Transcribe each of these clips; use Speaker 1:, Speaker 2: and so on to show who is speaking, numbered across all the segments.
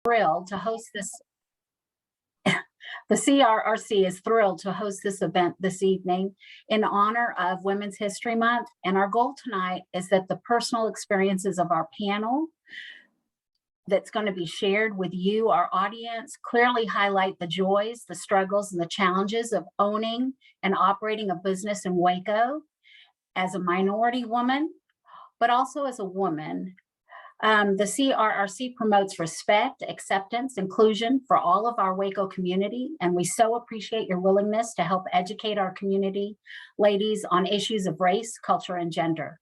Speaker 1: thrilled to host this. The CRRC is thrilled to host this event this evening in honor of Women's History Month. And our goal tonight is that the personal experiences of our panel that's going to be shared with you, our audience, clearly highlight the joys, the struggles, and the challenges of owning and operating a business in Waco as a minority woman, but also as a woman. The CRRC promotes respect, acceptance, inclusion for all of our Waco community, and we so appreciate your willingness to help educate our community, ladies, on issues of race, culture, and gender.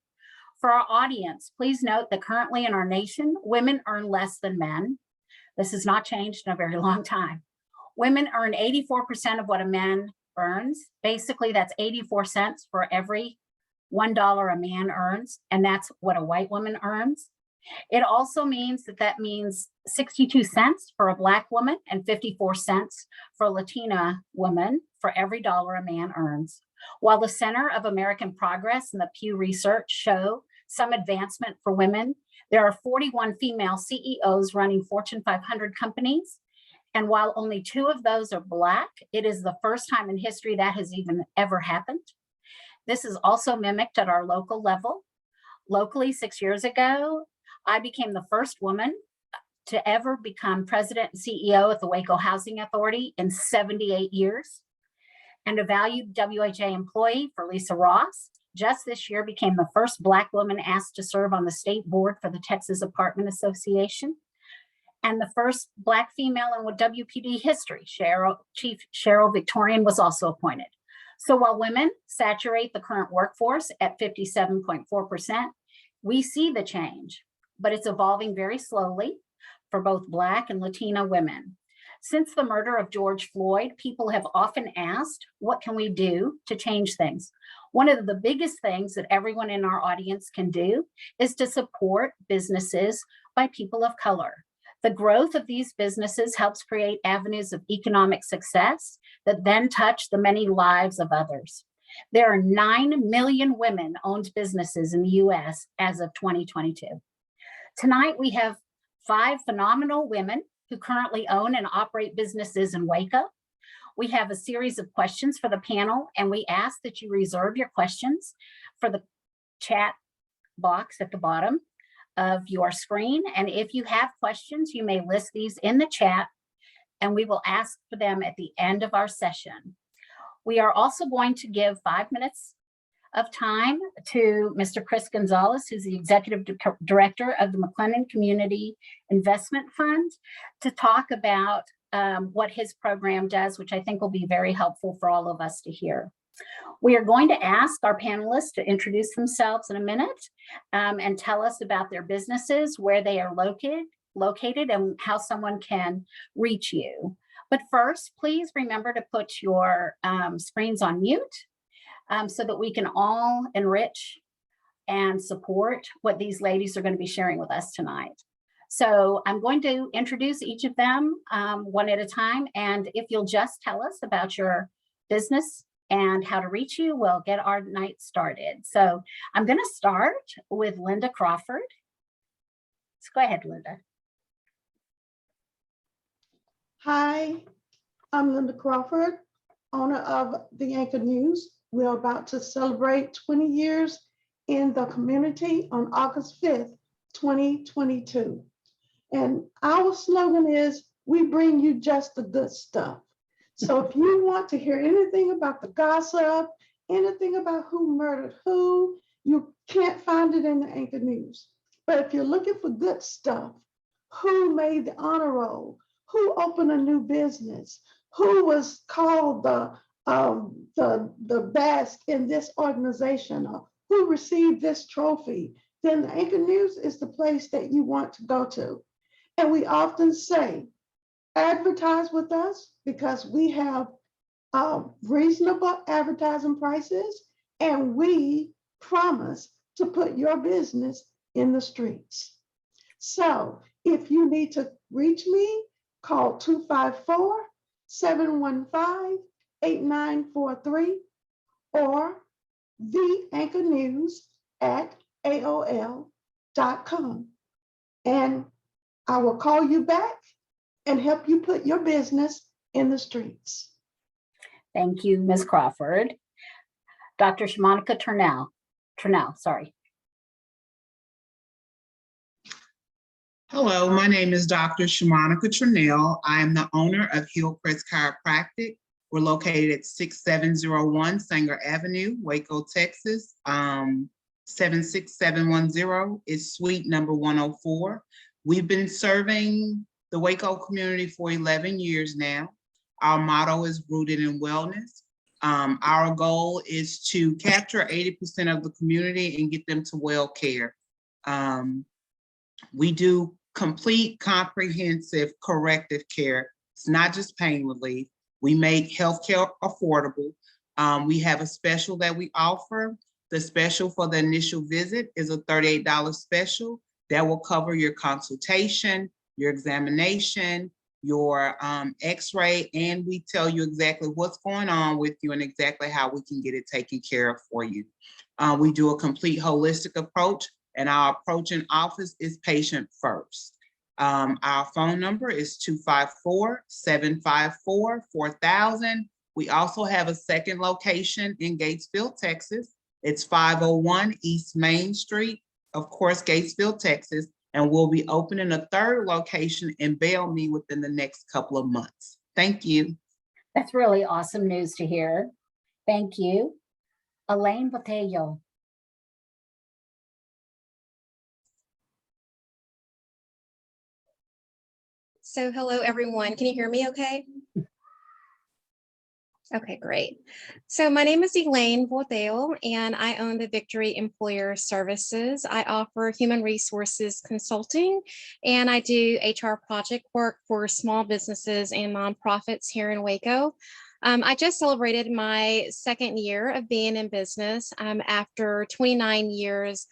Speaker 1: For our audience, please note that currently in our nation, women earn less than men. This has not changed in a very long time. Women earn 84% of what a man earns. Basically, that's 84 cents for every $1 a man earns, and that's what a white woman earns. It also means that means 62 cents for a Black woman and 54 cents for a Latina woman for every dollar a man earns. While the Center of American Progress and the Pew Research show some advancement for women, there are 41 female CEOs running Fortune 500 companies. And while only 2 of those are Black, it is the first time in history that has even ever happened. This is also mimicked at our local level. Locally, 6 years ago, I became the first woman to ever become president and CEO at the Waco Housing Authority in 78 years. And a valued WHA employee for Lisa Ross just this year became the first Black woman asked to serve on the state board for the Texas Apartment Association. And the first Black female in WPD history, Chief Cheryl Victorian, was also appointed. So while women saturate the current workforce at 57.4%, we see the change, but it's evolving very slowly for both Black and Latina women. Since the murder of George Floyd, people have often asked, what can we do to change things? One of the biggest things that everyone in our audience can do is to support businesses by people of color. The growth of these businesses helps create avenues of economic success that then touch the many lives of others. There are 9 million women-owned businesses in the US as of 2022. Tonight, we have 5 phenomenal women who currently own and operate businesses in Waco. We have a series of questions for the panel, and we ask that you reserve your questions for the chat box at the bottom of your screen. And if you have questions, you may list these in the chat, and we will ask for them at the end of our session. We are also going to give 5 minutes of time to Mr. Chris Gonzalez, who's the Executive Director of the McLennan Community Investment Fund, to talk about what his program does, which I think will be very helpful for all of us to hear. We are going to ask our panelists to introduce themselves in a minute and tell us about their businesses, where they are located, and how someone can reach you. But first, please remember to put your screens on mute so that we can all enrich and support what these ladies are going to be sharing with us tonight. So I'm going to introduce each of them one at a time. And if you'll just tell us about your business and how to reach you, we'll get our night started. So I'm going to start with Linda Crawford. Let's go ahead, Linda.
Speaker 2: Hi, I'm Linda Crawford, owner of the Anchor News. We're about to celebrate 20 years in the community on August 5th, 2022. And our slogan is, we bring you just the good stuff. So if you want to hear anything about the gossip, anything about who murdered who, you can't find it in the Anchor News. But if you're looking for good stuff, who made the honor roll, who opened a new business, who was called the best in this organization, or who received this trophy, then the Anchor News is the place that you want to go to. And we often say, advertise with us because we have reasonable advertising prices, and we promise to put your business in the streets. So if you need to reach me, call 254-715-8943 or theanchornews@aol.com. And I will call you back and help you put your business in the streets.
Speaker 1: Thank you, Ms. Crawford. Dr. Shamonica Trunell, sorry.
Speaker 3: Hello, my name is Dr. Shamonica Trunell. I am the owner of Hillcrest Chiropractic. We're located at 6701 Sanger Avenue, Waco, Texas. 76710 is suite number 104. We've been serving the Waco community for 11 years now. Our motto is rooted in wellness. Our goal is to capture 80% of the community and get them to well care. We do complete, comprehensive corrective care. It's not just pain relief. We make healthcare affordable. We have a special that we offer. The special for the initial visit is a $38 special that will cover your consultation, your examination, your x-ray, and we tell you exactly what's going on with you and exactly how we can get it taken care of for you. We do a complete holistic approach, and our approach in office is patient first. Our phone number is 254-754-4000. We also have a second location in Gatesville, Texas. It's 501 East Main Street, of course, Gatesville, Texas. And we'll be opening a third location in Bellmead within the next couple of months. Thank you.
Speaker 1: That's really awesome news to hear. Thank you. Elaine Botello.
Speaker 4: So hello, everyone. Can you hear me okay? Okay, great. So my name is Elaine Botello, and I own the Victory Employer Services. I offer human resources consulting, and I do HR project work for small businesses and nonprofits here in Waco. I just celebrated my second year of being in business after 29 years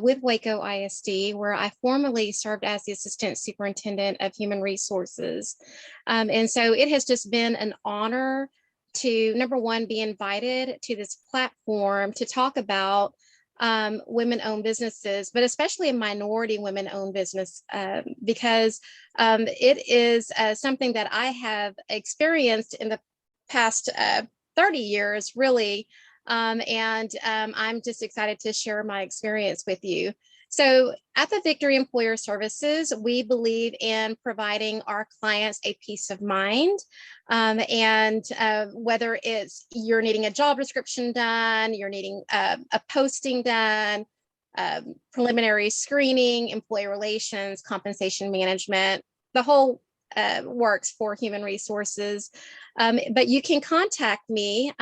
Speaker 4: with Waco ISD, where I formerly served as the Assistant Superintendent of Human Resources. And so it has just been an honor to, number one, be invited to this platform to talk about women-owned businesses, but especially minority women-owned business, because it is something that I have experienced in the past 30 years, really. I'm just excited to share my experience with you. So at the Victory Employer Services, we believe in providing our clients a peace of mind. Whether it's you're needing a job description done, you're needing a posting done, preliminary screening, employee relations, compensation management, the whole works for human resources. But you can contact me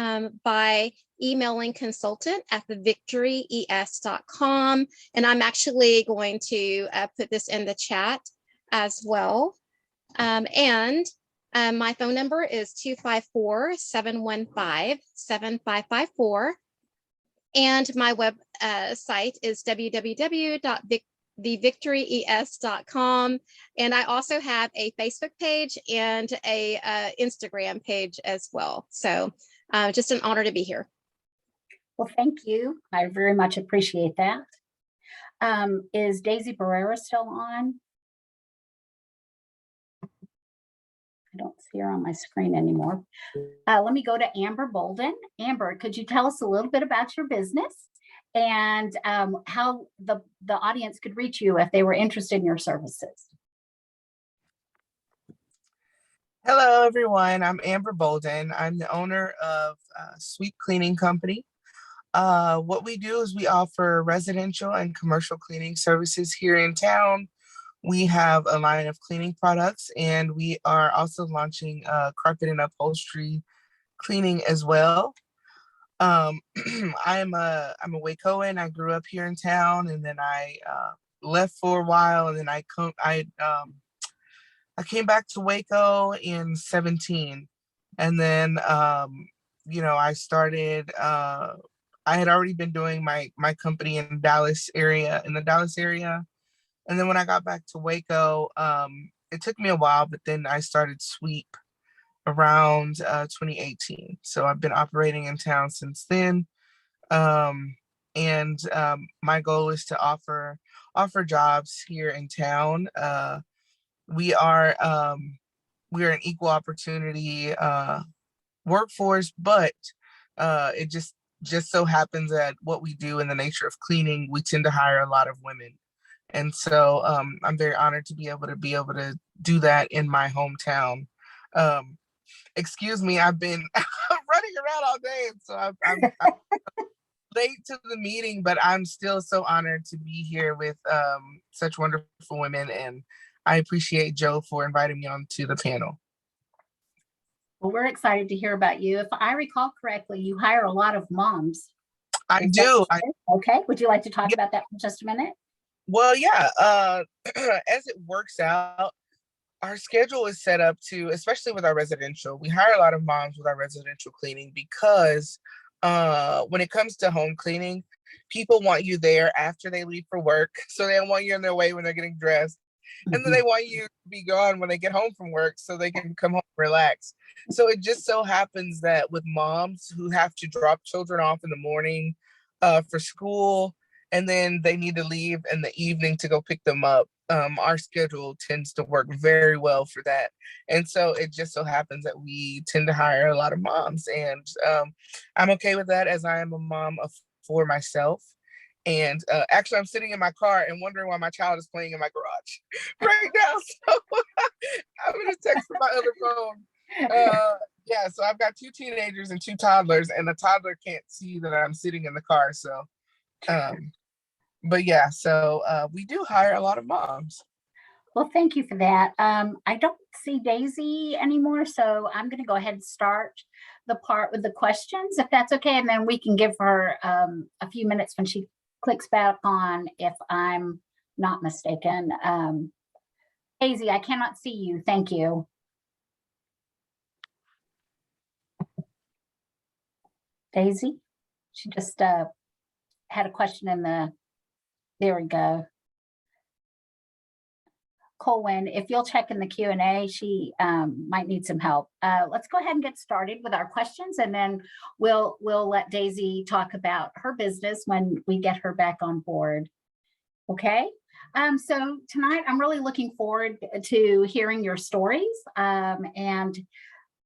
Speaker 4: by emailing consultant@thevictoryes.com. And I'm actually going to put this in the chat as well. My phone number is 254-715-7554. And my web site is www.thevictoryes.com. And I also have a Facebook page and a Instagram page as well. So just an honor to be here.
Speaker 1: Well, thank you. I very much appreciate that. Is Daysi Barrera still on? I don't see her on my screen anymore. Let me go to Amber Bolden. Amber, could you tell us a little bit about your business and how the audience could reach you if they were interested in your services?
Speaker 5: Hello, everyone. I'm Amber Bolden. I'm the owner of Sweep Cleaning Company. What we do is we offer residential and commercial cleaning services here in town. We have a line of cleaning products, and we are also launching carpet and upholstery cleaning as well. I'm a Wacoan. I grew up here in town, and then I left for a while, and then I came back to Waco in 2017, and then I started. I had already been doing my company in the Dallas area, and then when I got back to Waco, it took me a while, but then I started Sweep around 2018. So I've been operating in town since then, and my goal is to offer jobs here in town. We are we're an equal opportunity workforce, but it just so happens that what we do in the nature of cleaning, we tend to hire a lot of women. And so I'm very honored to be able to do that in my hometown. Excuse me, I've been running around all day, and so I'm late to the meeting, but I'm still so honored to be here with such wonderful women, and I appreciate Joe for inviting me onto the panel.
Speaker 1: Well, we're excited to hear about you. If I recall correctly, you hire a lot of moms.
Speaker 5: I do.
Speaker 1: Okay. Would you like to talk about that for just a minute?
Speaker 5: Well, yeah. As it works out, our schedule is set up to, especially with our residential, we hire a lot of moms with our residential cleaning because when it comes to home cleaning, people want you there after they leave for work. So they don't want you on their way when they're getting dressed. And then they want you to be gone when they get home from work so they can come home and relax. So it just so happens that with moms who have to drop children off in the morning for school, and then they need to leave in the evening to go pick them up, our schedule tends to work very well for that. And so it just so happens that we tend to hire a lot of moms. And I'm okay with that, as I am a mom for myself. And actually, I'm sitting in my car and wondering why my child is playing in my garage right now. So I'm going to text from my other phone. Yeah, so I've got 2 teenagers and 2 toddlers, and the toddler can't see that I'm sitting in the car. So, but yeah, so we do hire a lot of moms.
Speaker 1: Well, thank you for that. I don't see Daisy anymore, so I'm going to go ahead and start the part with the questions, if that's okay, and then we can give her a few minutes when she clicks back on, if I'm not mistaken. Daisy, I cannot see you. Thank you. Daisy, she just had a question in the, there we go. Colwyn, if you'll check in the Q&A, she might need some help. Let's go ahead and get started with our questions, and then we'll let Daisy talk about her business when we get her back on board. Okay. So tonight I'm really looking forward to hearing your stories and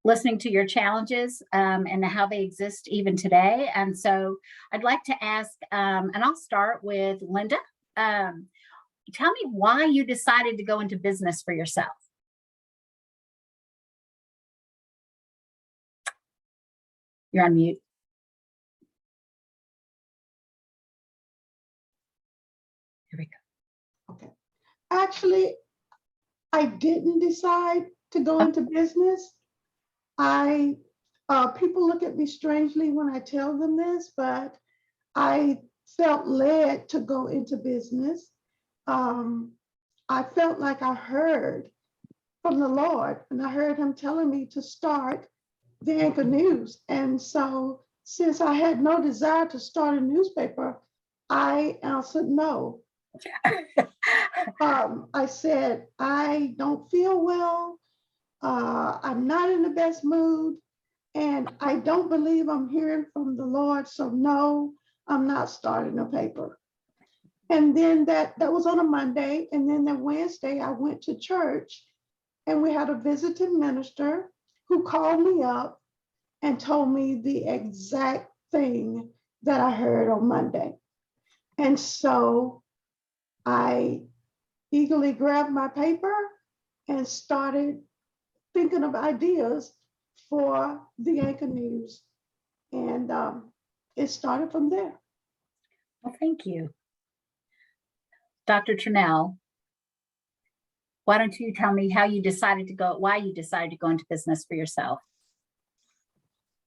Speaker 1: listening to your challenges and how they exist even today. And so I'd like to ask, and I'll start with Linda. Tell me why you decided to go into business for yourself. You're on mute. Here we go.
Speaker 2: Okay. Actually, I didn't decide to go into business. People look at me strangely when I tell them this, but I felt led to go into business. I felt like I heard from the Lord, and I heard him telling me to start the Anchor News. And so since I had no desire to start a newspaper, I answered no. I said, I don't feel well. I'm not in the best mood, and I don't believe I'm hearing from the Lord. So no, I'm not starting a paper. And then that was on a Monday. And then that Wednesday, I went to church, and we had a visiting minister who called me up and told me the exact thing that I heard on Monday. And so I eagerly grabbed my paper and started thinking of ideas for the Anchor News. And it started from there.
Speaker 1: Well, thank you. Dr. Trunell, why don't you tell me how you decided to go, why you decided to go into business for yourself?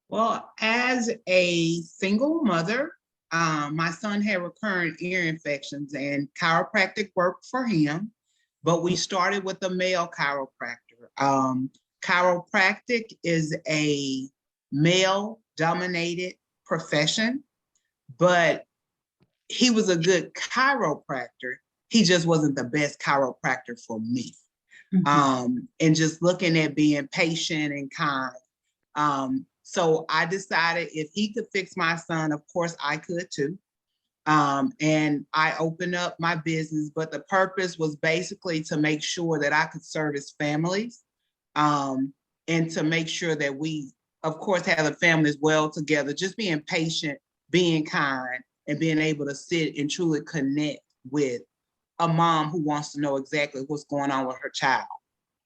Speaker 3: Well, as a single mother, my son had recurrent ear infections, and chiropractic worked for him, but we started with a male chiropractor. Chiropractic is a male-dominated profession, but he was a good chiropractor. He just wasn't the best chiropractor for me. Mm-hmm. And just looking at being patient and kind. So I decided if he could fix my son, of course I could too. And I opened up my business, but the purpose was basically to make sure that I could service families And to make sure that we, of course, have the families well together, just being patient, being kind, and being able to sit and truly connect with a mom who wants to know exactly what's going on with her child.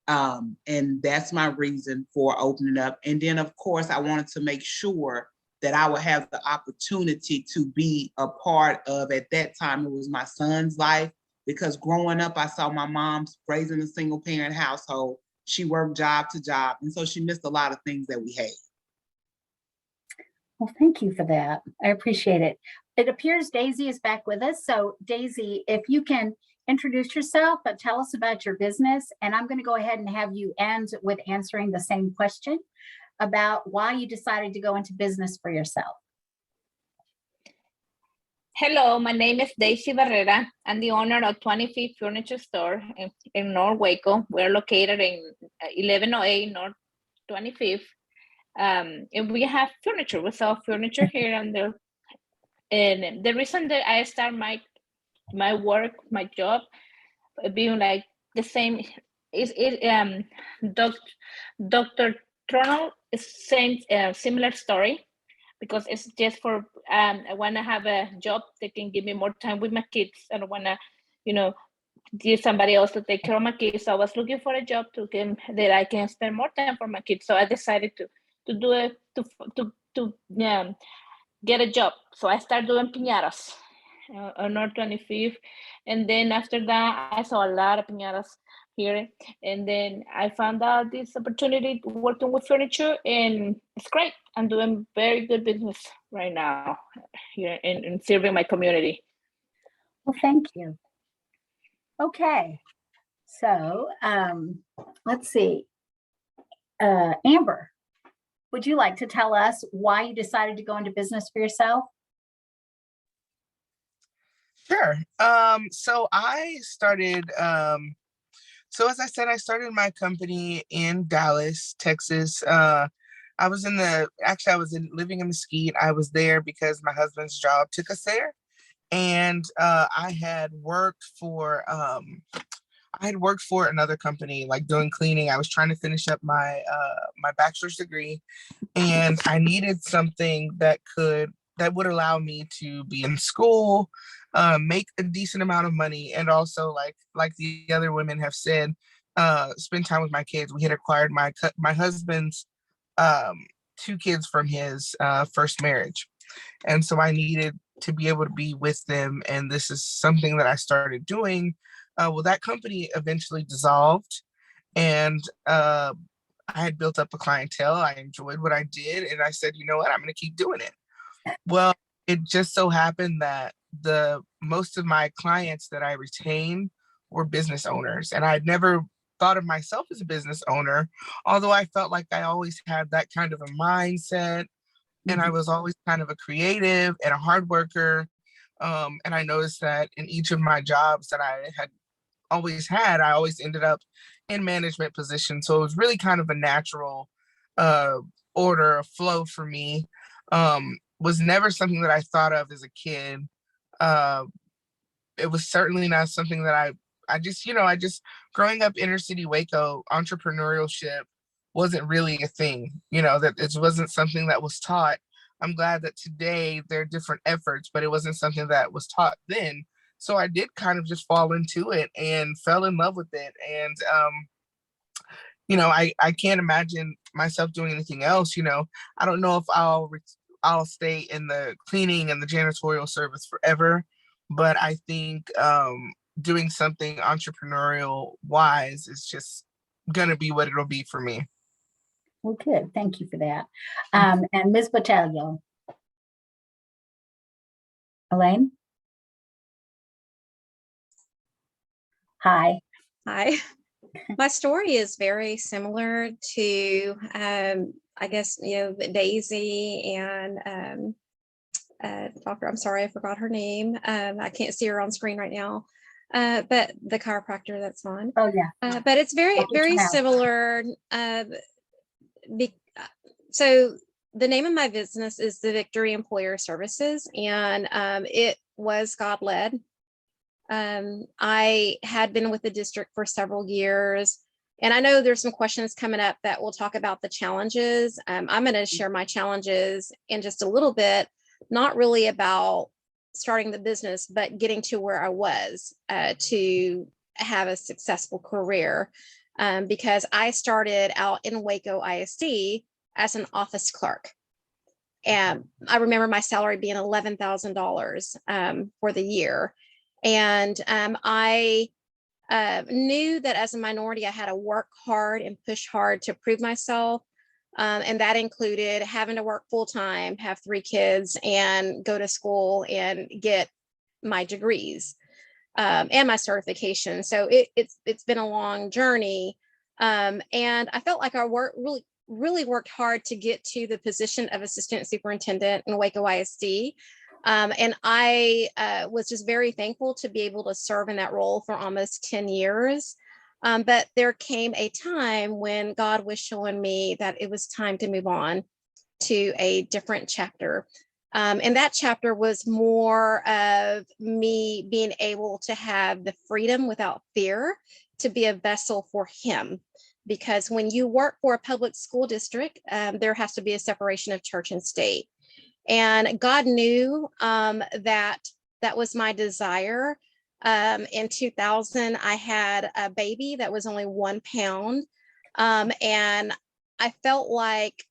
Speaker 3: And that's my reason for opening up. And then, of course, I wanted to make sure that I would have the opportunity to be a part of, at that time, it was my son's life, because growing up, I saw my mom raising a single parent household. She worked job to job. And so she missed a lot of things that we had.
Speaker 1: Well, thank you for that. I appreciate it. It appears Daysi is back with us. So Daysi, if you can introduce yourself, but tell us about your business. And I'm going to go ahead and have you end with answering the same question about why you decided to go into business for yourself.
Speaker 6: Hello, my name is Daysi Barrera. I'm the owner of 25th Furniture Store in North Waco. We're located in 1108 North 25th. And we have furniture. We sell furniture here and there. And the reason that I start my work, my job, being like the same is Dr. Trunell is same similar story, because it's just for I want to have a job that can give me more time with my kids. I don't want to, give somebody else to take care of my kids. So I was looking for a job that I can spend more time for my kids. So I decided to do it to get a job. So I started doing piñatas on North 25th, and then after that I saw a lot of piñatas here, and then I found out this opportunity working with furniture, and it's great. I'm doing very good business right now here in serving my community.
Speaker 1: Well, thank you. Okay, so let's see. Amber, would you like to tell us why you decided to go into business for yourself?
Speaker 5: Sure. So I started, so as I said, I started my company in Dallas, Texas. I was living in Mesquite. I was there because my husband's job took us there. And I had worked for another company, like doing cleaning. I was trying to finish up my my bachelor's degree, and I needed something that would allow me to be in school, make a decent amount of money, and also like the other women have said, spend time with my kids. We had acquired my husband's 2 kids from his first marriage, and so I needed to be able to be with them. And this is something that I started doing. Well, that company eventually dissolved, and I had built up a clientele. I enjoyed what I did, and I said, you know what, I'm going to keep doing it. Well, it just so happened that most of my clients that I retained were business owners, and I'd never thought of myself as a business owner, although I felt like I always had that kind of a mindset, and I was always kind of a creative and a hard worker. And I noticed that in each of my jobs that I had always had, I always ended up in management positions. So it was really kind of a natural order of flow for me. Was never something that I thought of as a kid. It was certainly not something that I just growing up inner city Waco, entrepreneurship wasn't really a thing, that it wasn't something that was taught. I'm glad that today there are different efforts, but it wasn't something that was taught then. So I did kind of just fall into it and fell in love with it. And, I can't imagine myself doing anything else. I don't know if I'll stay in the cleaning and the janitorial service forever, but I think doing something entrepreneurial wise is just going to be what it'll be for me.
Speaker 1: Well, good. Thank you for that. And Ms. Botello. Elaine? Hi.
Speaker 4: Hi. My story is very similar to, I guess, Daysi and Doctor, I'm sorry, I forgot her name. I can't see her on screen right now. But the chiropractor, that's fine.
Speaker 1: Oh, yeah.
Speaker 4: But it's very, very similar. So the name of my business is the Victory Employer Services, and it was God-led. I had been with the district for several years, And I know there's some questions coming up that we'll talk about the challenges. I'm going to share my challenges in just a little bit, not really about starting the business, but getting to where I was to have a successful career. Because I started out in Waco ISD as an office clerk. And I remember my salary being $11,000 for the year. And I knew that as a minority, I had to work hard and push hard to prove myself. And that included having to work full time, have 3 kids, and go to school and get my degrees and my certification. So it's been a long journey. And I felt like I really worked hard to get to the position of assistant superintendent in Waco ISD. And I was just very thankful to be able to serve in that role for almost 10 years. But there came a time when God was showing me that it was time to move on to a different chapter. And that chapter was more of me being able to have the freedom without fear to be a vessel for Him. Because when you work for a public school district, there has to be a separation of church and state. And God knew that was my desire. In 2000, I had a baby that was only 1 pound. And I felt like,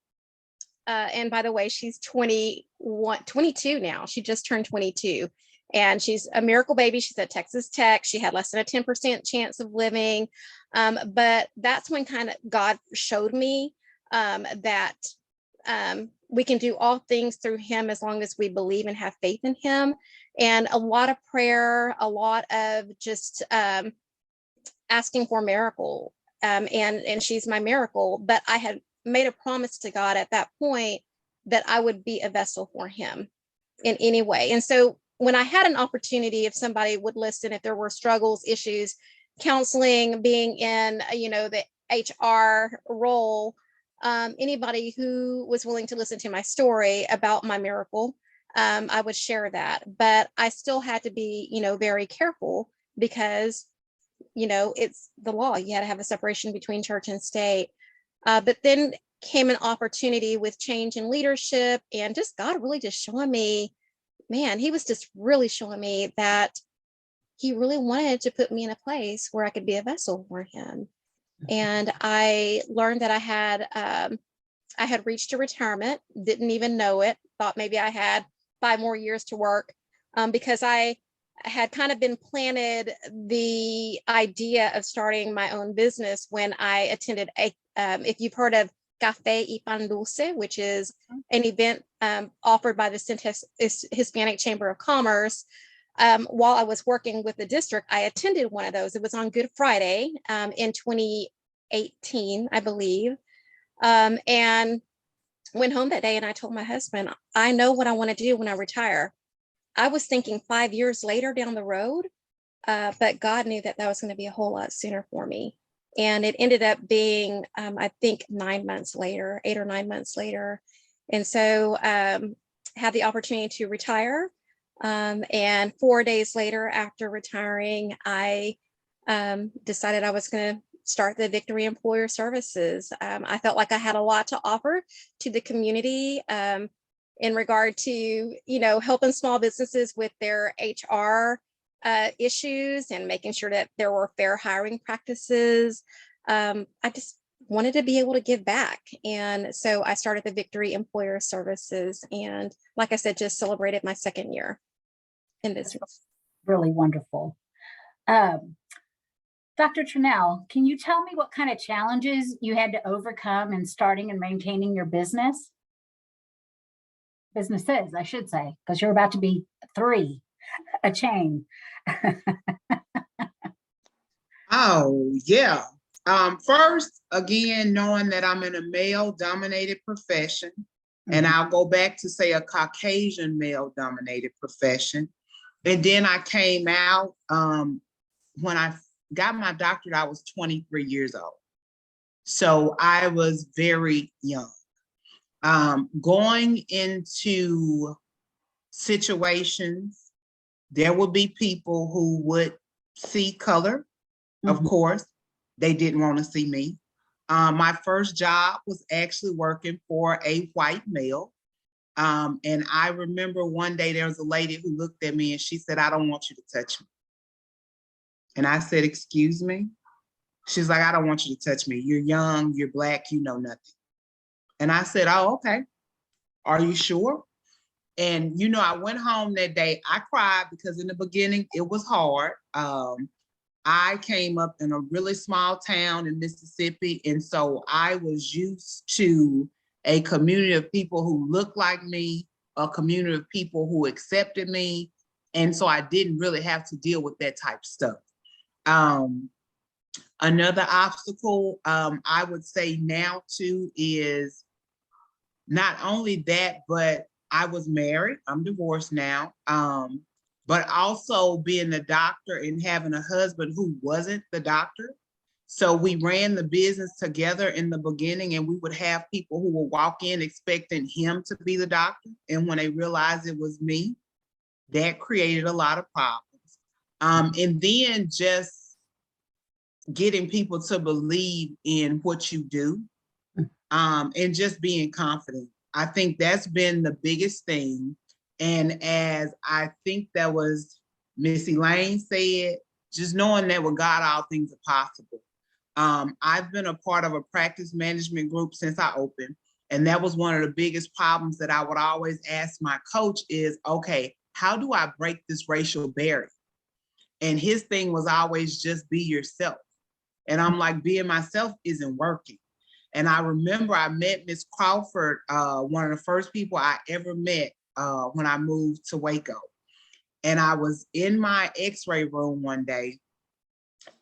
Speaker 4: and by the way, she's 22 now. She just turned 22. And she's a miracle baby. She's at Texas Tech. She had less than a 10% chance of living. But that's when kind of God showed me that we can do all things through Him as long as we believe and have faith in Him. And a lot of prayer, a lot of just asking for a miracle. And she's my miracle. But I had made a promise to God at that point that I would be a vessel for Him in any way. And so when I had an opportunity, if somebody would listen, if there were struggles, issues, counseling, being in, the HR role, anybody who was willing to listen to my story about my miracle, I would share that. But I still had to be, very careful because, it's the law. You had to have a separation between church and state. But then came an opportunity with change in leadership, and just God really just showing me, man, He was just really showing me that He really wanted to put me in a place where I could be a vessel for Him. And I learned that I had reached a retirement, didn't even know it, thought maybe I had 5 more years to work, because I had kind of been planted the idea of starting my own business when I attended if you've heard of Café y Pan Dulce, which is an event offered by the Hispanic Chamber of Commerce. While I was working with the district, I attended one of those. It was on Good Friday in 2018, I believe. And went home that day and I told my husband, I know what I want to do when I retire. I was thinking 5 years later down the road, but God knew that was going to be a whole lot sooner for me. And it ended up being, I think 9 months later, 8 or 9 months later. And so had the opportunity to retire. And 4 days later, after retiring, I decided I was going to start the Victory Employer Services. I felt like I had a lot to offer to the community in regard to, helping small businesses with their HR issues and making sure that there were fair hiring practices. I just wanted to be able to give back. And so I started the Victory Employer Services. And like I said, just celebrated my 2nd year in business.
Speaker 1: Really wonderful. Dr. Trunell, can you tell me what kind of challenges you had to overcome in starting and maintaining your businesses, I should say, because you're about to be 3, a chain.
Speaker 3: Oh, yeah. First, again, knowing that I'm in a male-dominated profession, and I'll go back to say a Caucasian male-dominated profession. And then I came out, when I got my doctorate, I was 23 years old. So I was very young. Going into situations, there would be people who would see color, of course, they didn't want to see me. My first job was actually working for a white male. And I remember one day there was a lady who looked at me and she said, "I don't want you to touch me." And I said, "Excuse me?" She's like, "I don't want you to touch me. You're young, you're Black, you know nothing." And I said, "Oh, okay. Are you sure?" And, you know, I went home that day. I cried because in the beginning, it was hard. I came up in a really small town in Mississippi. And so I was used to a community of people who looked like me, a community of people who accepted me. And so I didn't really have to deal with that type of stuff. Another obstacle I would say now too is not only that, but I was married, I'm divorced now, but also being a doctor and having a husband who wasn't the doctor. So we ran the business together in the beginning, and we would have people who would walk in expecting him to be the doctor. And when they realized it was me, that created a lot of problems. And then just getting people to believe in what you do, and just being confident. I think that's been the biggest thing. And as I think that was Miss Elaine said, just knowing that with God, all things are possible. I've been a part of a practice management group since I opened. And that was one of the biggest problems that I would always ask my coach is, okay, how do I break this racial barrier? And his thing was always just be yourself. And I'm like, being myself isn't working. And I remember I met Miss Crawford, one of the first people I ever met when I moved to Waco. And I was in my x-ray room one day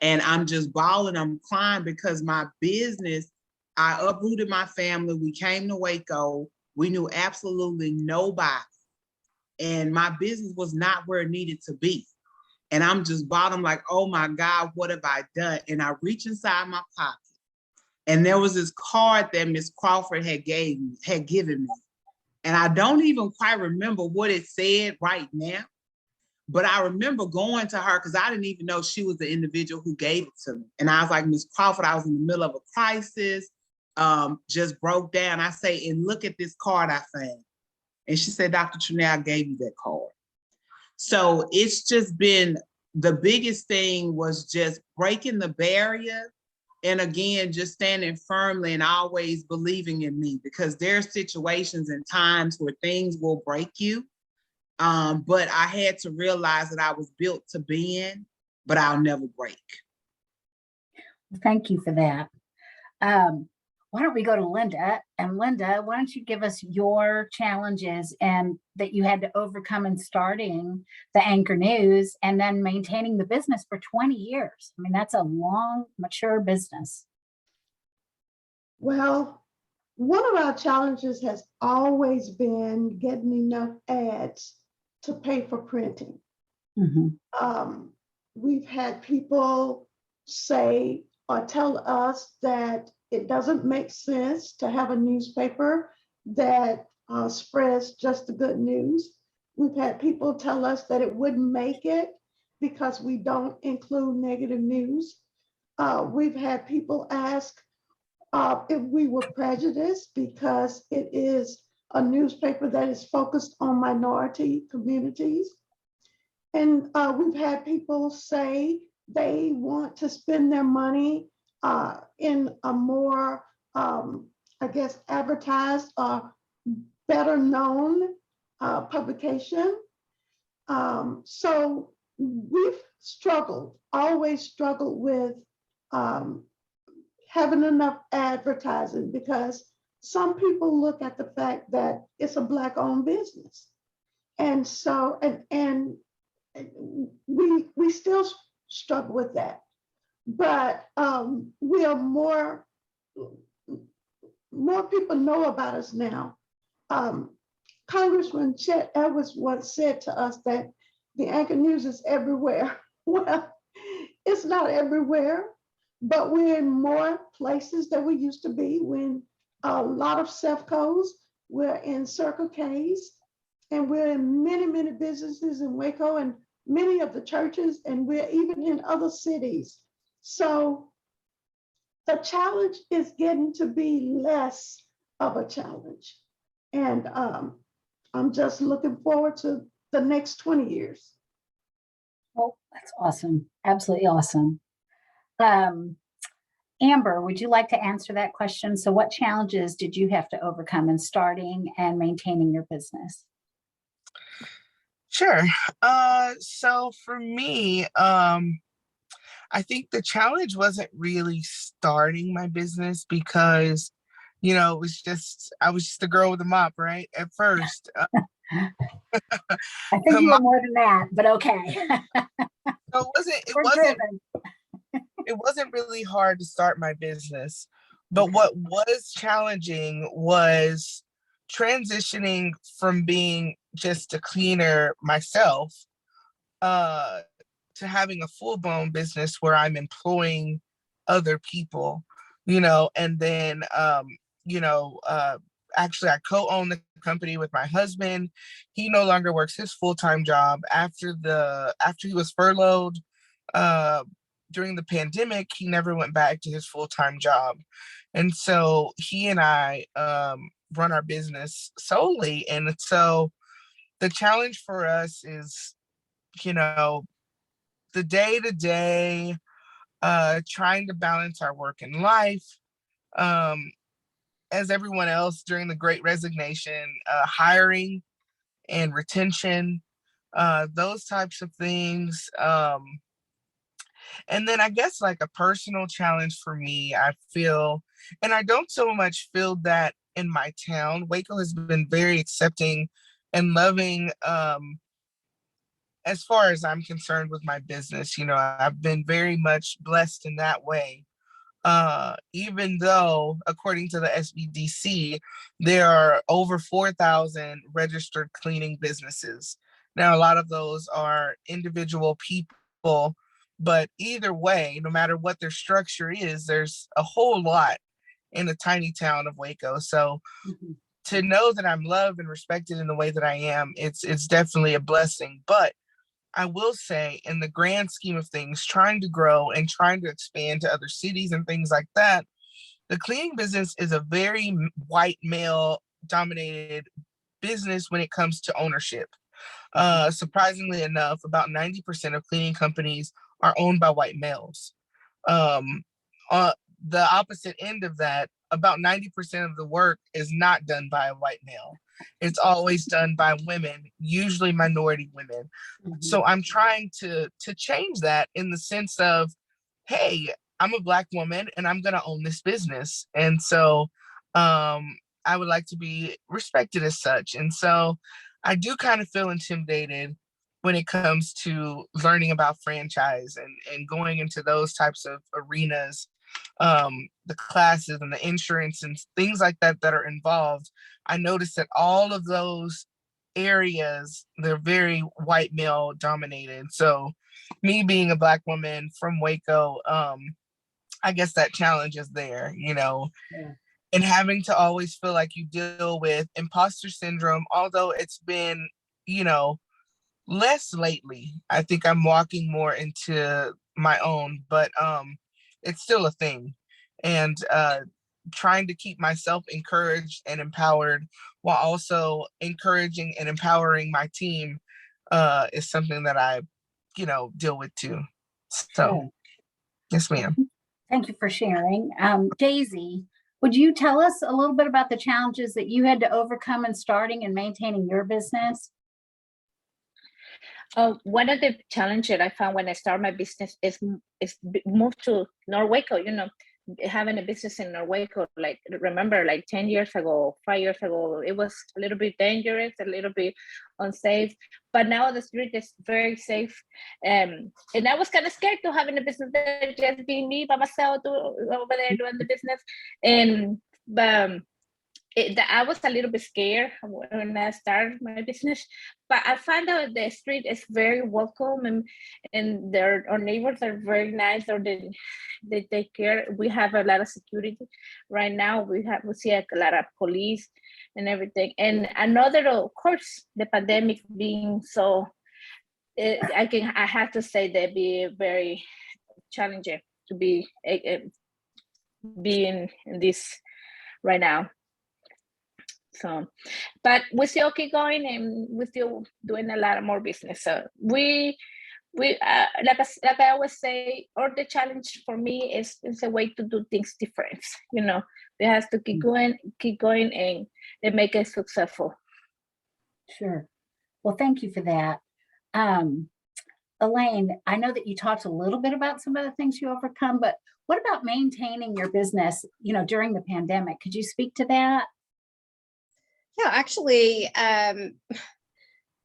Speaker 3: and I'm just bawling, I'm crying because my business, I uprooted my family. We came to Waco. We knew absolutely nobody. And my business was not where it needed to be. And I'm just bawling like, oh my God, what have I done? And I reach inside my pocket. And there was this card that Miss Crawford had given me. And I don't even quite remember what it said right now, but I remember going to her because I didn't even know she was the individual who gave it to me. And I was like, Miss Crawford, I was in the middle of a crisis, just broke down. I say, and look at this card I found. And she said, Dr. Trunell, I gave you that card. So it's just been, the biggest thing was just breaking the barrier. And again, just standing firmly and always believing in me, because there are situations and times where things will break you. But I had to realize that I was built to bend, but I'll never break.
Speaker 1: Thank you for that. Why don't we go to Linda? And Linda, why don't you give us your challenges and that you had to overcome in starting the Anchor News and then maintaining the business for 20 years? I mean, that's a long, mature business.
Speaker 2: Well, one of our challenges has always been getting enough ads to pay for printing.
Speaker 1: Mm-hmm.
Speaker 2: We've had people say or tell us that it doesn't make sense to have a newspaper that spreads just the good news. We've had people tell us that it wouldn't make it because we don't include negative news. We've had people ask if we were prejudiced because it is a newspaper that is focused on minority communities. And we've had people say they want to spend their money in a more, I guess, advertised or better known publication. So we've struggled, always struggled with having enough advertising, because some people look at the fact that it's a Black-owned business. And so, and we still struggle with that. But we are more people know about us now. Congressman Chet Edwards once said to us that the Anchor News is everywhere. Well, it's not everywhere, but we're in more places than we used to be. We're in a lot of Sefcos, we're in Circle K's, and we're in many, many businesses in Waco and many of the churches, and we're even in other cities. So the challenge is getting to be less of a challenge. And I'm just looking forward to the next 20 years.
Speaker 1: Oh, that's awesome. Absolutely awesome. Amber, would you like to answer that question? So what challenges did you have to overcome in starting and maintaining your business?
Speaker 5: Sure. So for me, I think the challenge wasn't really starting my business because, it was I was just a girl with a mop, right? At first.
Speaker 1: I think you were more than that, but okay.
Speaker 5: So it wasn't really hard to start my business. But what was challenging was transitioning from being just a cleaner myself to having a full-blown business where I'm employing other people, and then actually I co-own the company with my husband. He no longer works his full-time job after he was furloughed during the pandemic. He never went back to his full-time job. And so he and I run our business solely. And so the challenge for us is, the day-to-day, trying to balance our work and life. As everyone else during the Great Resignation, hiring and retention, those types of things. And then I guess like a personal challenge for me, I feel, and I don't so much feel that in my town. Waco has been very accepting and loving as far as I'm concerned with my business. I've been very much blessed in that way. Even though, according to the SBDC, there are over 4,000 registered cleaning businesses. Now, a lot of those are individual people, but either way, no matter what their structure is, there's a whole lot in the tiny town of Waco. So to know that I'm loved and respected in the way that I am, it's definitely a blessing. But I will say, in the grand scheme of things, trying to grow and trying to expand to other cities and things like that, the cleaning business is a very white male dominated business when it comes to ownership. Surprisingly enough, about 90% of cleaning companies are owned by white males. The opposite end of that, about 90% of the work is not done by a white male. It's always done by women, usually minority women. So I'm trying to change that in the sense of, hey, I'm a Black woman and I'm going to own this business. And so I would like to be respected as such. And so I do kind of feel intimidated when it comes to learning about franchise and going into those types of arenas, the classes and the insurance and things like that that are involved. I noticed that all of those areas, they're very white male dominated. So me being a Black woman from Waco, I guess that challenge is there, and having to always feel like you deal with imposter syndrome, although it's been, less lately. I think I'm walking more into my own, but it's still a thing. And trying to keep myself encouraged and empowered while also encouraging and empowering my team is something that I, deal with too. So, yes, ma'am.
Speaker 1: Thank you for sharing. Daysi, would you tell us a little bit about the challenges that you had to overcome in starting and maintaining your business?
Speaker 6: One of the challenges I found when I started my business is move to North Waco. Having a business in North Waco, like remember, like 10 years ago, 5 years ago, it was a little bit dangerous, a little bit unsafe. But now the street is very safe, and I was kind of scared to having a business there, just being me by myself over there doing the business, and I was a little bit scared when I started my business, but I found out the street is very welcome, and our neighbors are very nice. Or they take care. We have a lot of security right now. We see a lot of police and everything. And another, of course, the pandemic being so, I have to say that be very challenging to be be in this right now. So, but we still keep going, and we're still doing a lot of more business. So we like I always say, or the challenge for me is a way to do things different. You know, they have to keep going, and make it successful.
Speaker 1: Sure. Well, thank you for that. Elaine, I know that you talked a little bit about some of the things you overcome, but what about maintaining your business, you know, during the pandemic? Could you speak to that?
Speaker 4: Yeah, actually,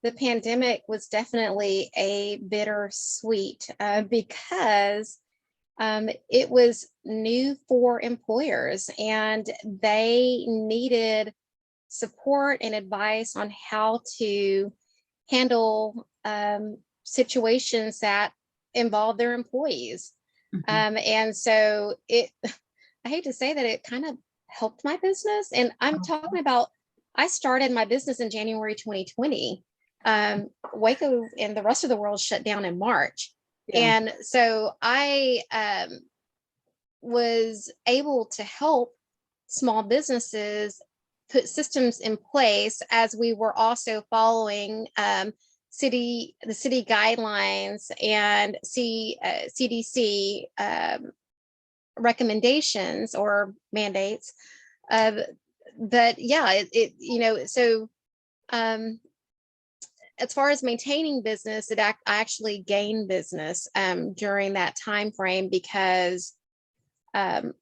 Speaker 4: the pandemic was definitely a bittersweet because it was new for employers, and they needed support and advice on how to handle situations that involve their employees. And so I hate to say that it kind of helped my business. And I'm talking about, I started my business in January 2020. Waco and the rest of the world shut down in March.
Speaker 1: Yeah.
Speaker 4: And so I was able to help small businesses put systems in place as we were also following the city guidelines and CDC recommendations or mandates. But yeah, you know, so as far as maintaining business, I actually gained business during that time frame because a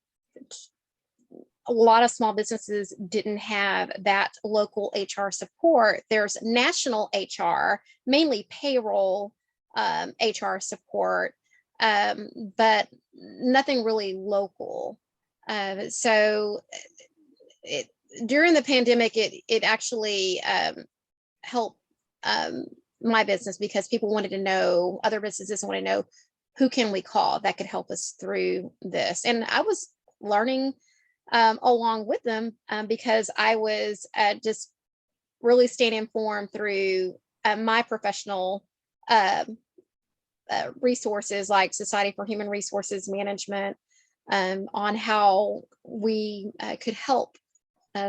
Speaker 4: lot of small businesses didn't have that local HR support. There's national HR, mainly payroll HR support, but nothing really local. So during the pandemic, it actually helped my business because people wanted to know, other businesses want to know, who can we call that could help us through this? And I was learning along with them because I was just really staying informed through my professional resources like Society for Human Resources Management on how we could help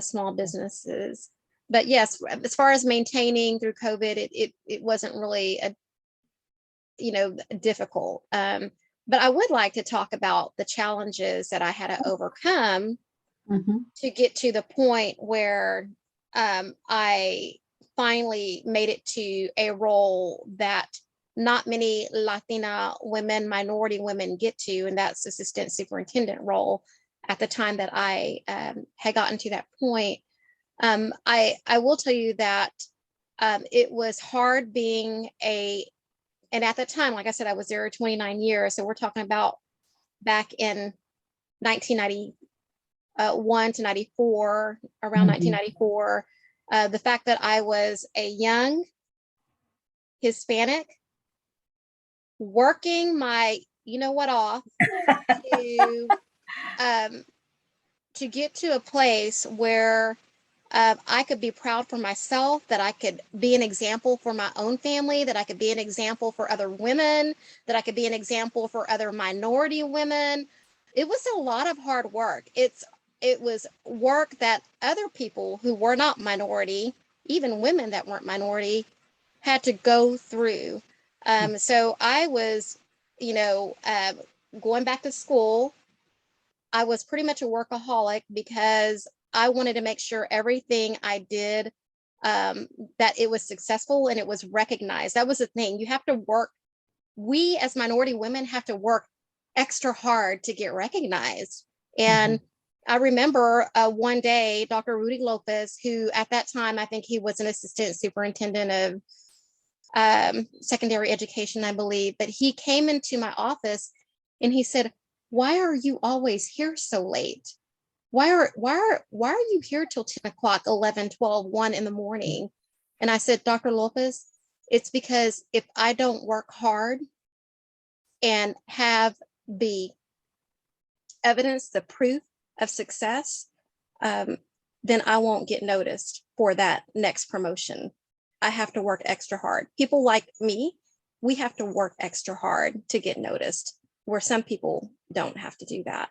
Speaker 4: small businesses. But yes, as far as maintaining through COVID, it wasn't really difficult. But I would like to talk about the challenges that I had to overcome to get to the point where I finally made it to a role that not many Latina women, minority women get to, and that's assistant superintendent role. At the time that I had gotten to that point, I will tell you that it was hard being and at the time, like I said, I was there 29 years. So we're talking about back in 1991 to 94, around 1994. The fact that I was a young Hispanic working my, off to get to a place where I could be proud for myself, that I could be an example for my own family, that I could be an example for other women, that I could be an example for other minority women. It was a lot of hard work. It was work that other people who were not minority, even women that weren't minority, had to go through. So I was, going back to school. I was pretty much a workaholic because I wanted to make sure everything I did, that it was successful and it was recognized. That was the thing. You have to work. We as minority women have to work extra hard to get recognized. And I remember one day, Dr. Rudy Lopez, who at that time, I think he was an assistant superintendent of secondary education, I believe, but he came into my office and he said, "Why are you always here so late? Why are you here till 10 o'clock, 11, 12, 1 in the morning?" And I said, "Dr. Lopez, it's because if I don't work hard and have the evidence, the proof of success, then I won't get noticed for that next promotion. I have to work extra hard. People like me, we have to work extra hard to get noticed, where some people don't have to do that."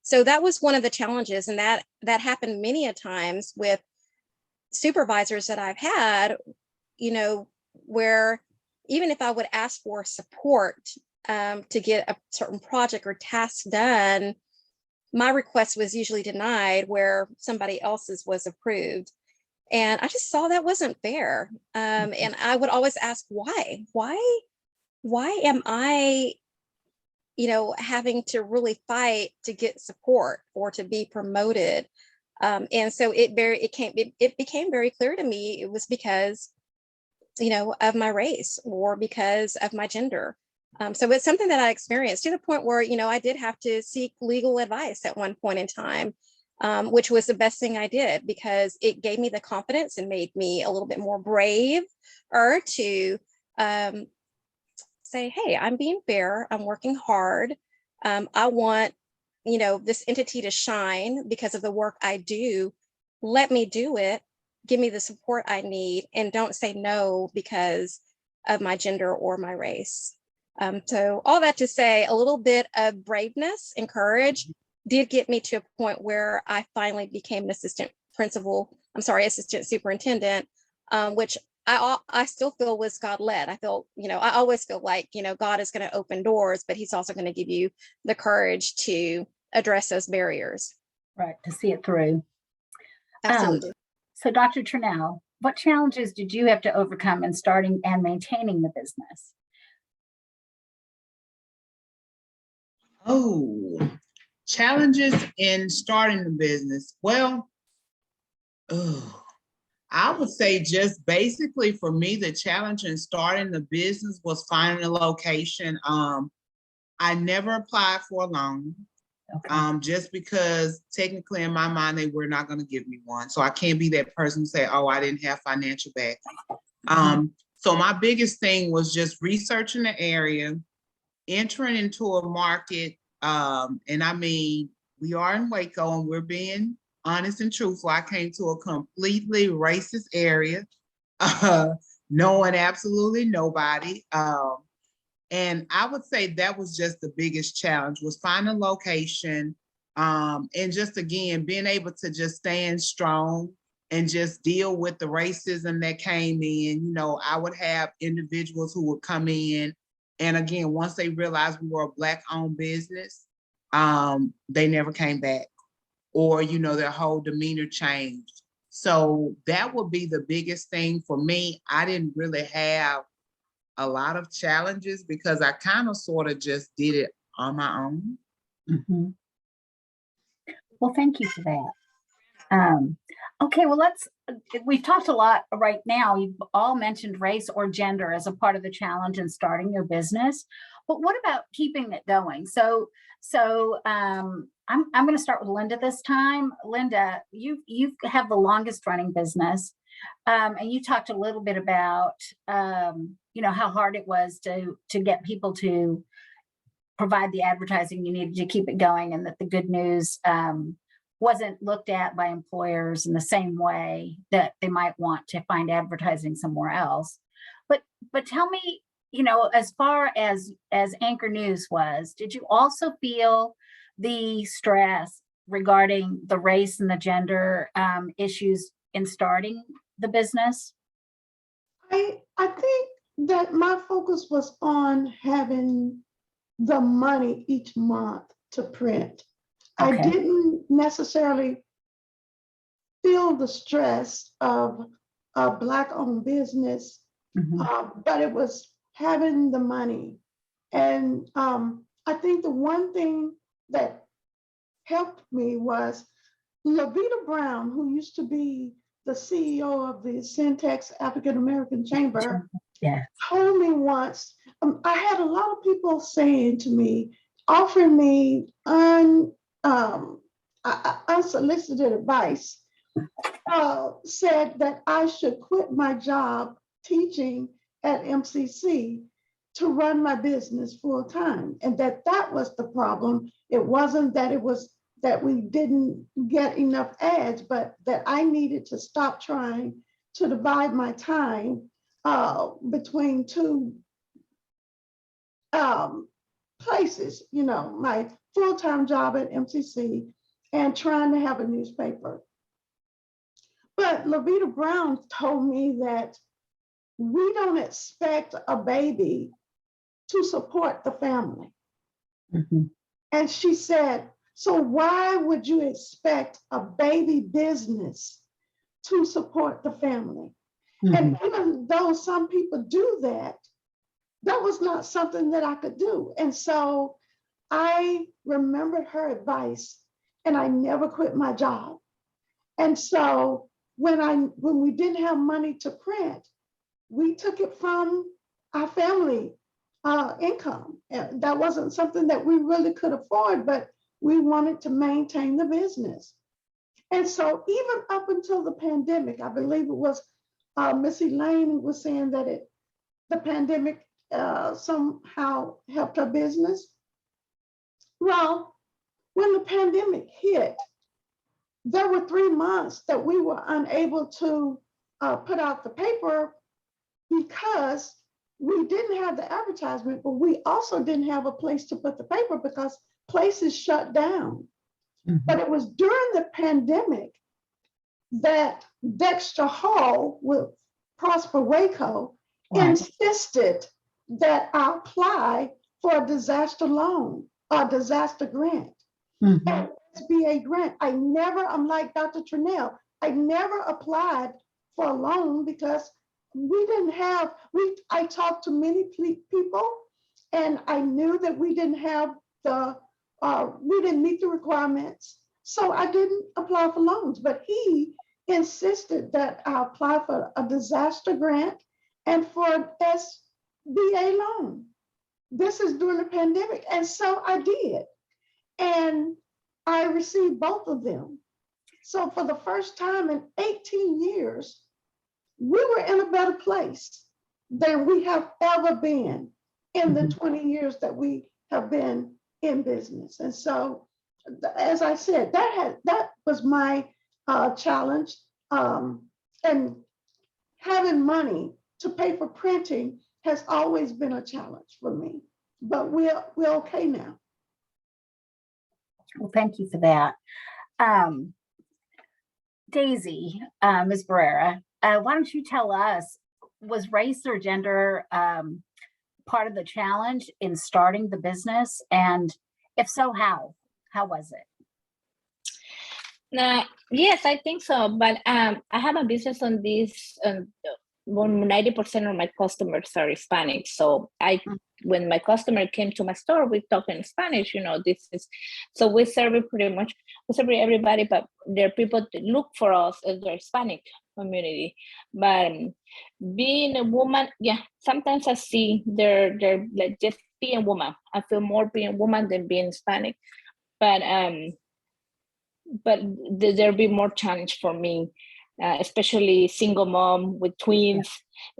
Speaker 4: So that was one of the challenges, and that happened many a times with supervisors that I've had, you know, where even if I would ask for support to get a certain project or task done, my request was usually denied where somebody else's was approved. And I just saw that wasn't fair. And I would always ask, why am I, you know, having to really fight to get support or to be promoted? And so it became very clear to me it was because, you know, of my race or because of my gender. So it's something that I experienced to the point where, you know, I did have to seek legal advice at one point in time, which was the best thing I did because it gave me the confidence and made me a little bit more brave or to say, hey, I'm being fair, I'm working hard. I want, you know, this entity to shine because of the work I do. Let me do it. Give me the support I need and don't say no because of my gender or my race. So all that to say, a little bit of braveness and courage did get me to a point where I finally became an assistant superintendent, which I still feel was God led. I feel, you know, I always feel like, you know, God is going to open doors, but he's also going to give you the courage to address those barriers.
Speaker 1: Right, to see it through.
Speaker 4: Absolutely.
Speaker 1: So Dr. Trunell, what challenges did you have to overcome in starting and maintaining the business?
Speaker 3: Oh, challenges in starting the business. Well, I would say just basically for me, the challenge in starting the business was finding a location. I never applied for a loan.
Speaker 1: Okay.
Speaker 3: Just because technically in my mind, they were not going to give me one. So I can't be that person who say, oh, I didn't have financial backing. So my biggest thing was just researching the area, entering into a market. And I mean, we are in Waco and we're being honest and truthful. I came to a completely racist area, knowing absolutely nobody. And I would say that was just the biggest challenge was finding a location, and just again, being able to just stand strong and just deal with the racism that came in. You know, I would have individuals who would come in, and again, once they realized we were a Black-owned business, they never came back, or, you know, their whole demeanor changed. So that would be the biggest thing for me. I didn't really have a lot of challenges because I kind of sort of just did it on my own.
Speaker 1: Mm-hmm. Well, thank you for that. Okay, well, we've talked a lot right now. You've all mentioned race or gender as a part of the challenge in starting your business, but what about keeping it going? So I'm going to start with Linda this time. Linda, you have the longest running business, and you talked a little bit about you know, how hard it was to get people to provide the advertising you needed to keep it going, and that the good news wasn't looked at by employers in the same way that they might want to find advertising somewhere else. But tell me, you know, as far as Anchor News was, did you also feel the stress regarding the race and the gender issues in starting the business?
Speaker 2: I think that my focus was on having the money each month to print. I
Speaker 1: Okay.
Speaker 2: didn't necessarily feel the stress of a Black-owned business, but it was having the money. And I think the one thing that helped me was Lavita Brown, who used to be the CEO of the Syntax African American Chamber,
Speaker 1: Yeah.
Speaker 2: told me once, I had a lot of people saying to me, offering me unsolicited advice, said that I should quit my job teaching at MCC to run my business full time, and that was the problem. It wasn't that we didn't get enough ads, but that I needed to stop trying to divide my time between two places, you know, my full-time job at MCC and trying to have a newspaper. But Levita Brown told me that we don't expect a baby to support the family. And she said, so why would you expect a baby business to support the family? And even though some people do that, that was not something that I could do. And so I remembered her advice and I never quit my job. And so when we didn't have money to print, we took it from our family income. And that wasn't something that we really could afford, but we wanted to maintain the business. And so even up until the pandemic, I believe it was Miss Elaine who was saying that the pandemic somehow helped her business. Well, when the pandemic hit, there were 3 months that we were unable to put out the paper because we didn't have the advertisement, but we also didn't have a place to put the paper because places shut down. But it was during the pandemic that Dexter Hall with Prosper Waco insisted that I apply for a disaster loan or disaster grant. And SBA grant. I'm like Dr. Trunell, I never applied for a loan because we didn't have, I talked to many people and I knew that we didn't have we didn't meet the requirements. So I didn't apply for loans, but he insisted that I apply for a disaster grant and for an SBA loan. This is during the pandemic. And so I did. And I received both of them. So for the first time in 18 years, we were in a better place than we have ever been in the 20 years that we have been in business. And so, as I said, that was my challenge. And having money to pay for printing has always been a challenge for me, but we're okay now.
Speaker 1: Well, thank you for that. Daysi, Ms. Barrera, why don't you tell us, was race or gender part of the challenge in starting the business? And if so, how? How was it?
Speaker 6: Yes, I think so. But I have a business on this. 90% of my customers are Hispanic. So when my customer came to my store, we talk in Spanish. So we serve everybody, but there are people that look for us as the Hispanic community. But being a woman, sometimes I see they're like just being a woman. I feel more being a woman than being Hispanic. But there'll be more challenge for me, especially single mom with twins.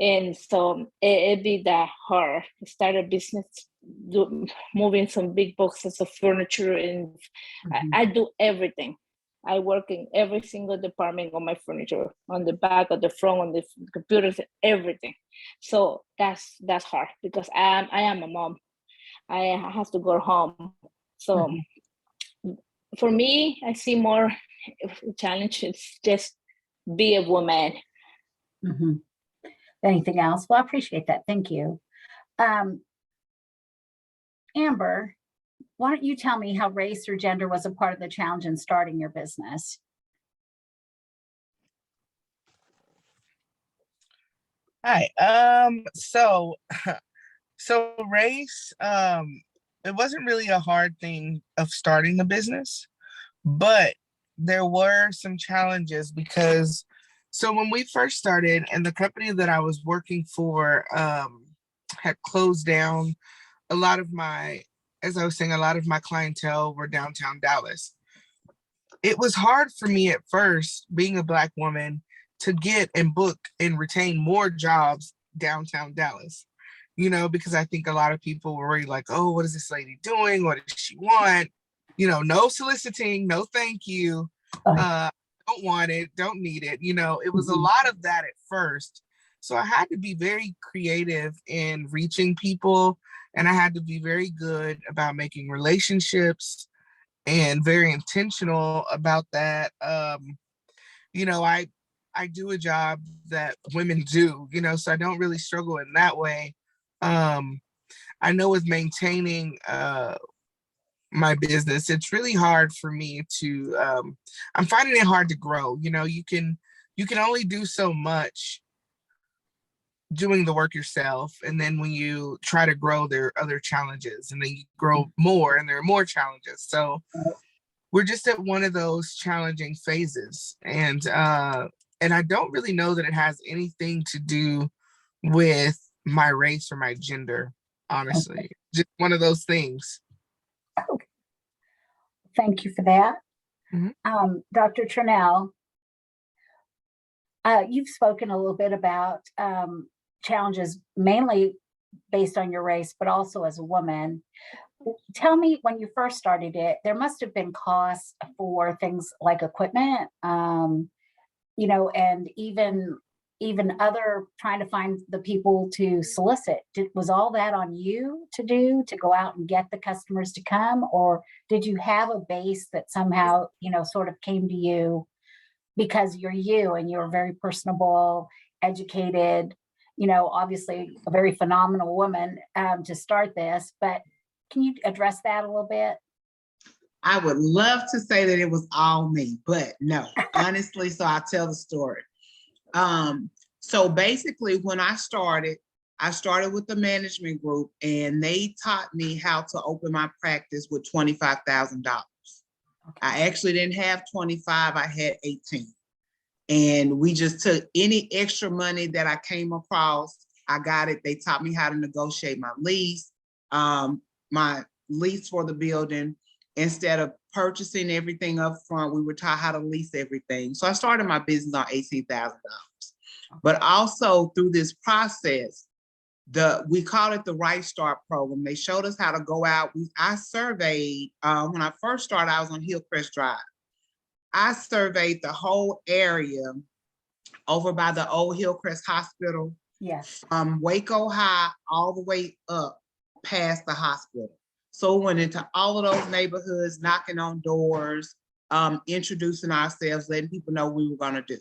Speaker 6: And so it'd be that hard to start a business, moving some big boxes of furniture. And I do everything. I work in every single department on my furniture, on the back, on the front, on the computers, everything. So that's hard because I am a mom. I have to go home. So for me, I see more challenge. It's just be a woman.
Speaker 1: Anything else? Well, I appreciate that. Thank you. Amber, why don't you tell me how race or gender was a part of the challenge in starting your business?
Speaker 5: Hi. So race, it wasn't really a hard thing of starting the business, but there were some challenges because so when we first started and the company that I was working for had closed down, a lot of my clientele were downtown Dallas. It was hard for me at first, being a Black woman, to get and book and retain more jobs downtown Dallas, because I think a lot of people were already like, oh, what is this lady doing? What does she want? No soliciting, no thank you. Don't want it, don't need it. It was a lot of that at first. So I had to be very creative in reaching people, and I had to be very good about making relationships and very intentional about that. You know, I do a job that women do, you know, so I don't really struggle in that way. I know with maintaining my business, it's really hard for me to I'm finding it hard to grow. You know, you can only do so much doing the work yourself, and then when you try to grow, there are other challenges, and then you grow more and there are more challenges. So we're just at one of those challenging phases, and I don't really know that it has anything to do with my race or my gender, honestly. Just one of those things.
Speaker 1: Okay. Thank you for that. Dr. Trunell, you've spoken a little bit about challenges mainly based on your race, but also as a woman. Tell me, when you first started it, there must have been costs for things like equipment, you know, and even other trying to find the people to solicit. Was all that on you to do, to go out and get the customers to come, or did you have a base that somehow, you know, sort of came to you because you're you and you're very personable, educated, you know, obviously a very phenomenal woman to start this, but can you address that a little bit?
Speaker 3: I would love to say that it was all me, but no, honestly, so I'll tell the story. So basically when I started with the management group, and they taught me how to open my practice with $25,000. I actually didn't have 25, I had 18. And we just took any extra money that I came across, I got it. They taught me how to negotiate my lease for the building. Instead of purchasing everything up front, we were taught how to lease everything. So I started my business on $18,000. But also through this process, we call it the Right Start program. They showed us how to go out. I surveyed, when I first started, I was on Hillcrest Drive. I surveyed the whole area over by the old Hillcrest Hospital.
Speaker 1: Yes.
Speaker 3: Waco High all the way up past the hospital. So we went into all of those neighborhoods, knocking on doors, introducing ourselves, letting people know what we were gonna do.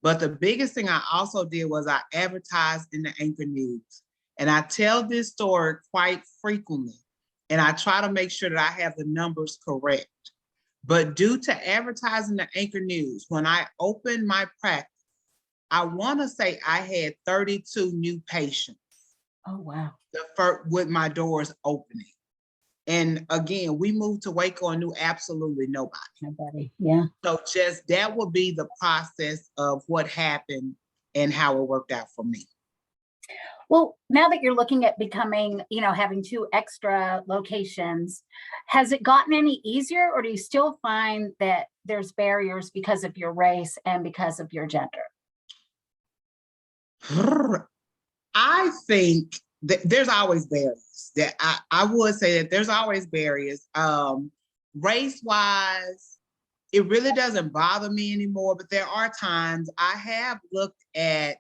Speaker 3: But the biggest thing I also did was I advertised in the Anchor News. And I tell this story quite frequently, and I try to make sure that I have the numbers correct. But due to advertising the Anchor News, when I opened my practice, I wanna say I had 32 new patients.
Speaker 1: Oh, wow.
Speaker 3: With my doors opening. And again, we moved to Waco and knew absolutely nobody.
Speaker 1: Nobody, yeah.
Speaker 3: So just that would be the process of what happened and how it worked out for me.
Speaker 1: Well, now that you're looking at becoming, you know, having 2 extra locations, has it gotten any easier, or do you still find that there's barriers because of your race and because of your gender?
Speaker 3: I think that there's always barriers. That I would say that there's always barriers. Race-wise, it really doesn't bother me anymore, but there are times I have looked at,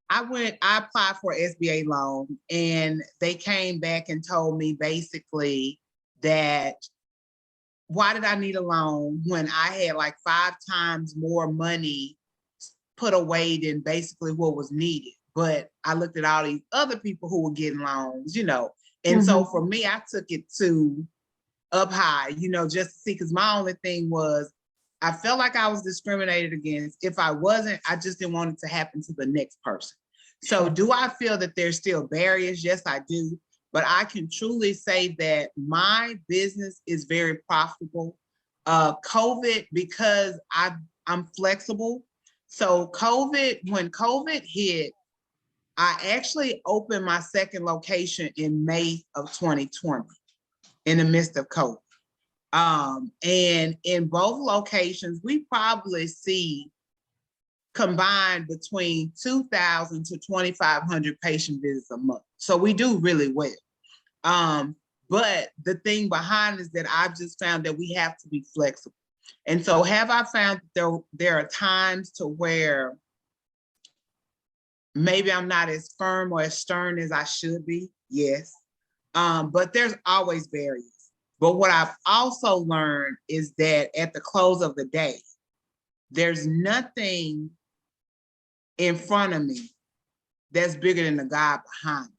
Speaker 3: I applied for an SBA loan, and they came back and told me basically that, why did I need a loan when I had like 5 times more money put away than basically what was needed? But I looked at all these other people who were getting loans, you know. And so for me, I took it to up high, you know, just to see, because my only thing was, I felt like I was discriminated against. If I wasn't, I just didn't want it to happen to the next person. So do I feel that there's still barriers? Yes, I do. But I can truly say that my business is very profitable. COVID, because I'm flexible. So when COVID hit, I actually opened my second location in May of 2020 in the midst of COVID. And in both locations, we probably see combined between 2,000 to 2,500 patient visits a month. So we do really well. But the thing behind is that I've just found that we have to be flexible. And so have I found that there are times to where maybe I'm not as firm or as stern as I should be? Yes. But there's always barriers. But what I've also learned is that at the close of the day, there's nothing in front of me that's bigger than the God behind me.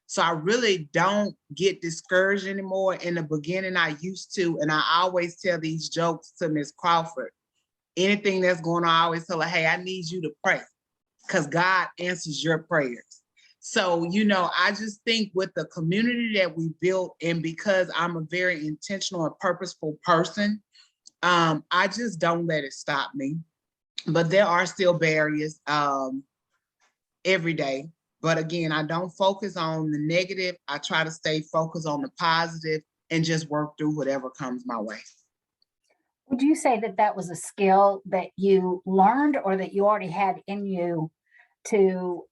Speaker 3: So I really don't get discouraged anymore. In the beginning, I used to, and I always tell these jokes to Miss Crawford. Anything that's going on, I always tell her, hey, I need you to pray because God answers your prayers. So, you know, I just think with the community that we built, and because I'm a very intentional and purposeful person, I just don't let it stop me. But there are still barriers every day. But again, I don't focus on the negative. I try to stay focused on the positive and just work through whatever comes my way.
Speaker 1: Would you say that that was a skill that you learned or that you already had in you to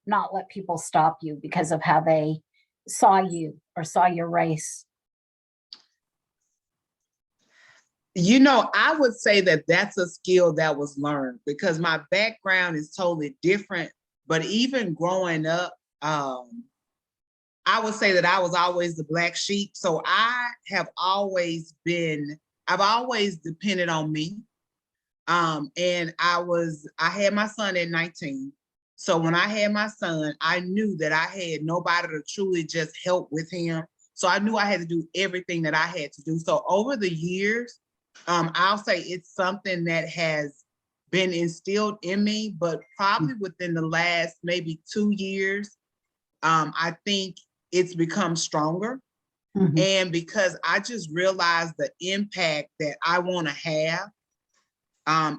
Speaker 1: not let people stop you because of how they saw you or saw your race?
Speaker 3: You know, I would say that that's a skill that was learned because my background is totally different. But even growing up, I would say that I was always the black sheep. So I've always depended on me. And I had my son at 19. So when I had my son, I knew that I had nobody to truly just help with him. So I knew I had to do everything that I had to do. So over the years, I'll say it's something that has been instilled in me, but probably within the last maybe 2 years, I think it's become stronger.
Speaker 1: Mhm.
Speaker 3: And because I just realized the impact that I want to have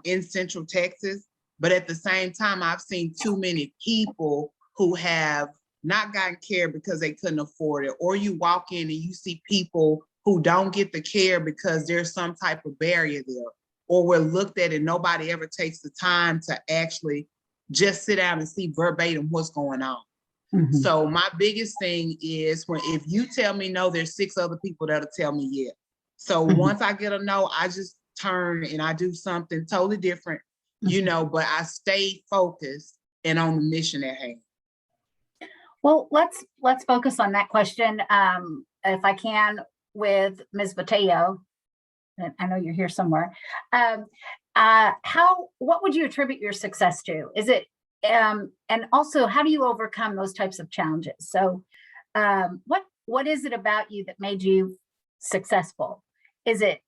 Speaker 3: in Central Texas, but at the same time, I've seen too many people who have not gotten care because they couldn't afford it. Or you walk in and you see people who don't get the care because there's some type of barrier there, or we're looked at and nobody ever takes the time to actually just sit down and see verbatim what's going on.
Speaker 1: Mhm.
Speaker 3: So my biggest thing is if you tell me no, there's 6 other people that'll tell me yeah. So
Speaker 1: Mhm.
Speaker 3: once I get a no, I just turn and I do something totally different, you know, but I stay focused and on the mission at hand.
Speaker 1: Well, let's focus on that question, if I can, with Ms. Botello. And I know you're here somewhere. What would you attribute your success to? Is it, and also, how do you overcome those types of challenges? So, what is it about you that made you successful? Is it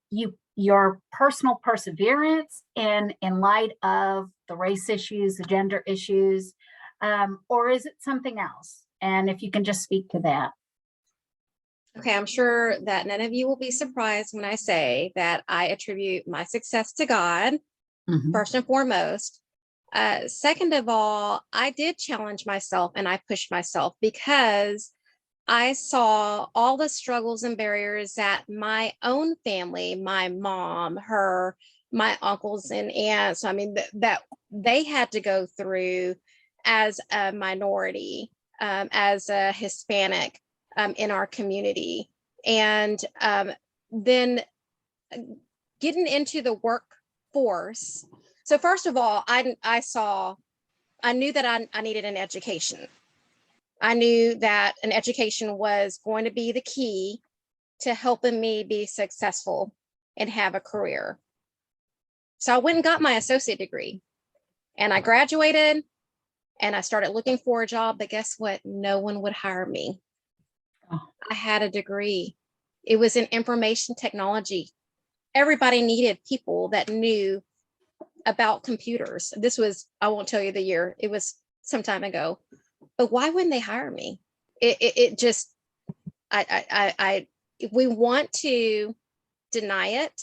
Speaker 1: your personal perseverance in light of the race issues, the gender issues, or is it something else? And if you can just speak to that.
Speaker 4: Okay, I'm sure that none of you will be surprised when I say that I attribute my success to God,
Speaker 1: Mhm.
Speaker 4: first and foremost. Second of all, I did challenge myself and I pushed myself because I saw all the struggles and barriers that my own family, my mom, my uncles and aunts, I mean, that they had to go through as a minority, as a Hispanic in our community. And then getting into the workforce. So first of all, I knew that I needed an education. I knew that an education was going to be the key to helping me be successful and have a career. So I went and got my associate degree and I graduated and I started looking for a job, but guess what? No one would hire me.
Speaker 1: Oh.
Speaker 4: I had a degree. It was in information technology. Everybody needed people that knew about computers. This was, I won't tell you the year, it was some time ago, but why wouldn't they hire me? It just, if we want to deny it,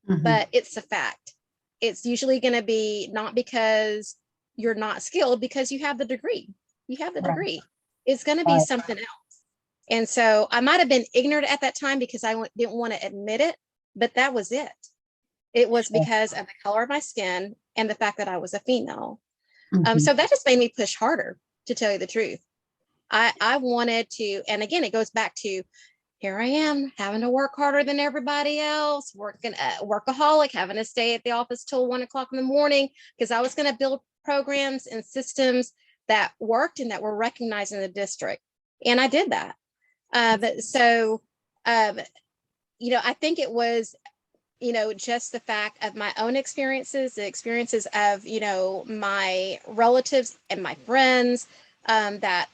Speaker 1: Mhm.
Speaker 4: but it's a fact. It's usually going to be not because you're not skilled, because you have the degree. You have the
Speaker 1: Right.
Speaker 4: degree. It's going to be
Speaker 1: Right.
Speaker 4: something else. And so I might have been ignorant at that time because I didn't want to admit it, but that was it. It was
Speaker 1: Sure.
Speaker 4: because of the color of my skin and the fact that I was a female.
Speaker 1: Mhm.
Speaker 4: So that just made me push harder, to tell you the truth. I wanted to, and again, it goes back to, here I am having to work harder than everybody else, workaholic, having to stay at the office till 1 o'clock in the morning because I was going to build programs and systems that worked and that were recognized in the district. And I did that. I think it was, just the fact of my own experiences, the experiences of, my relatives and my friends that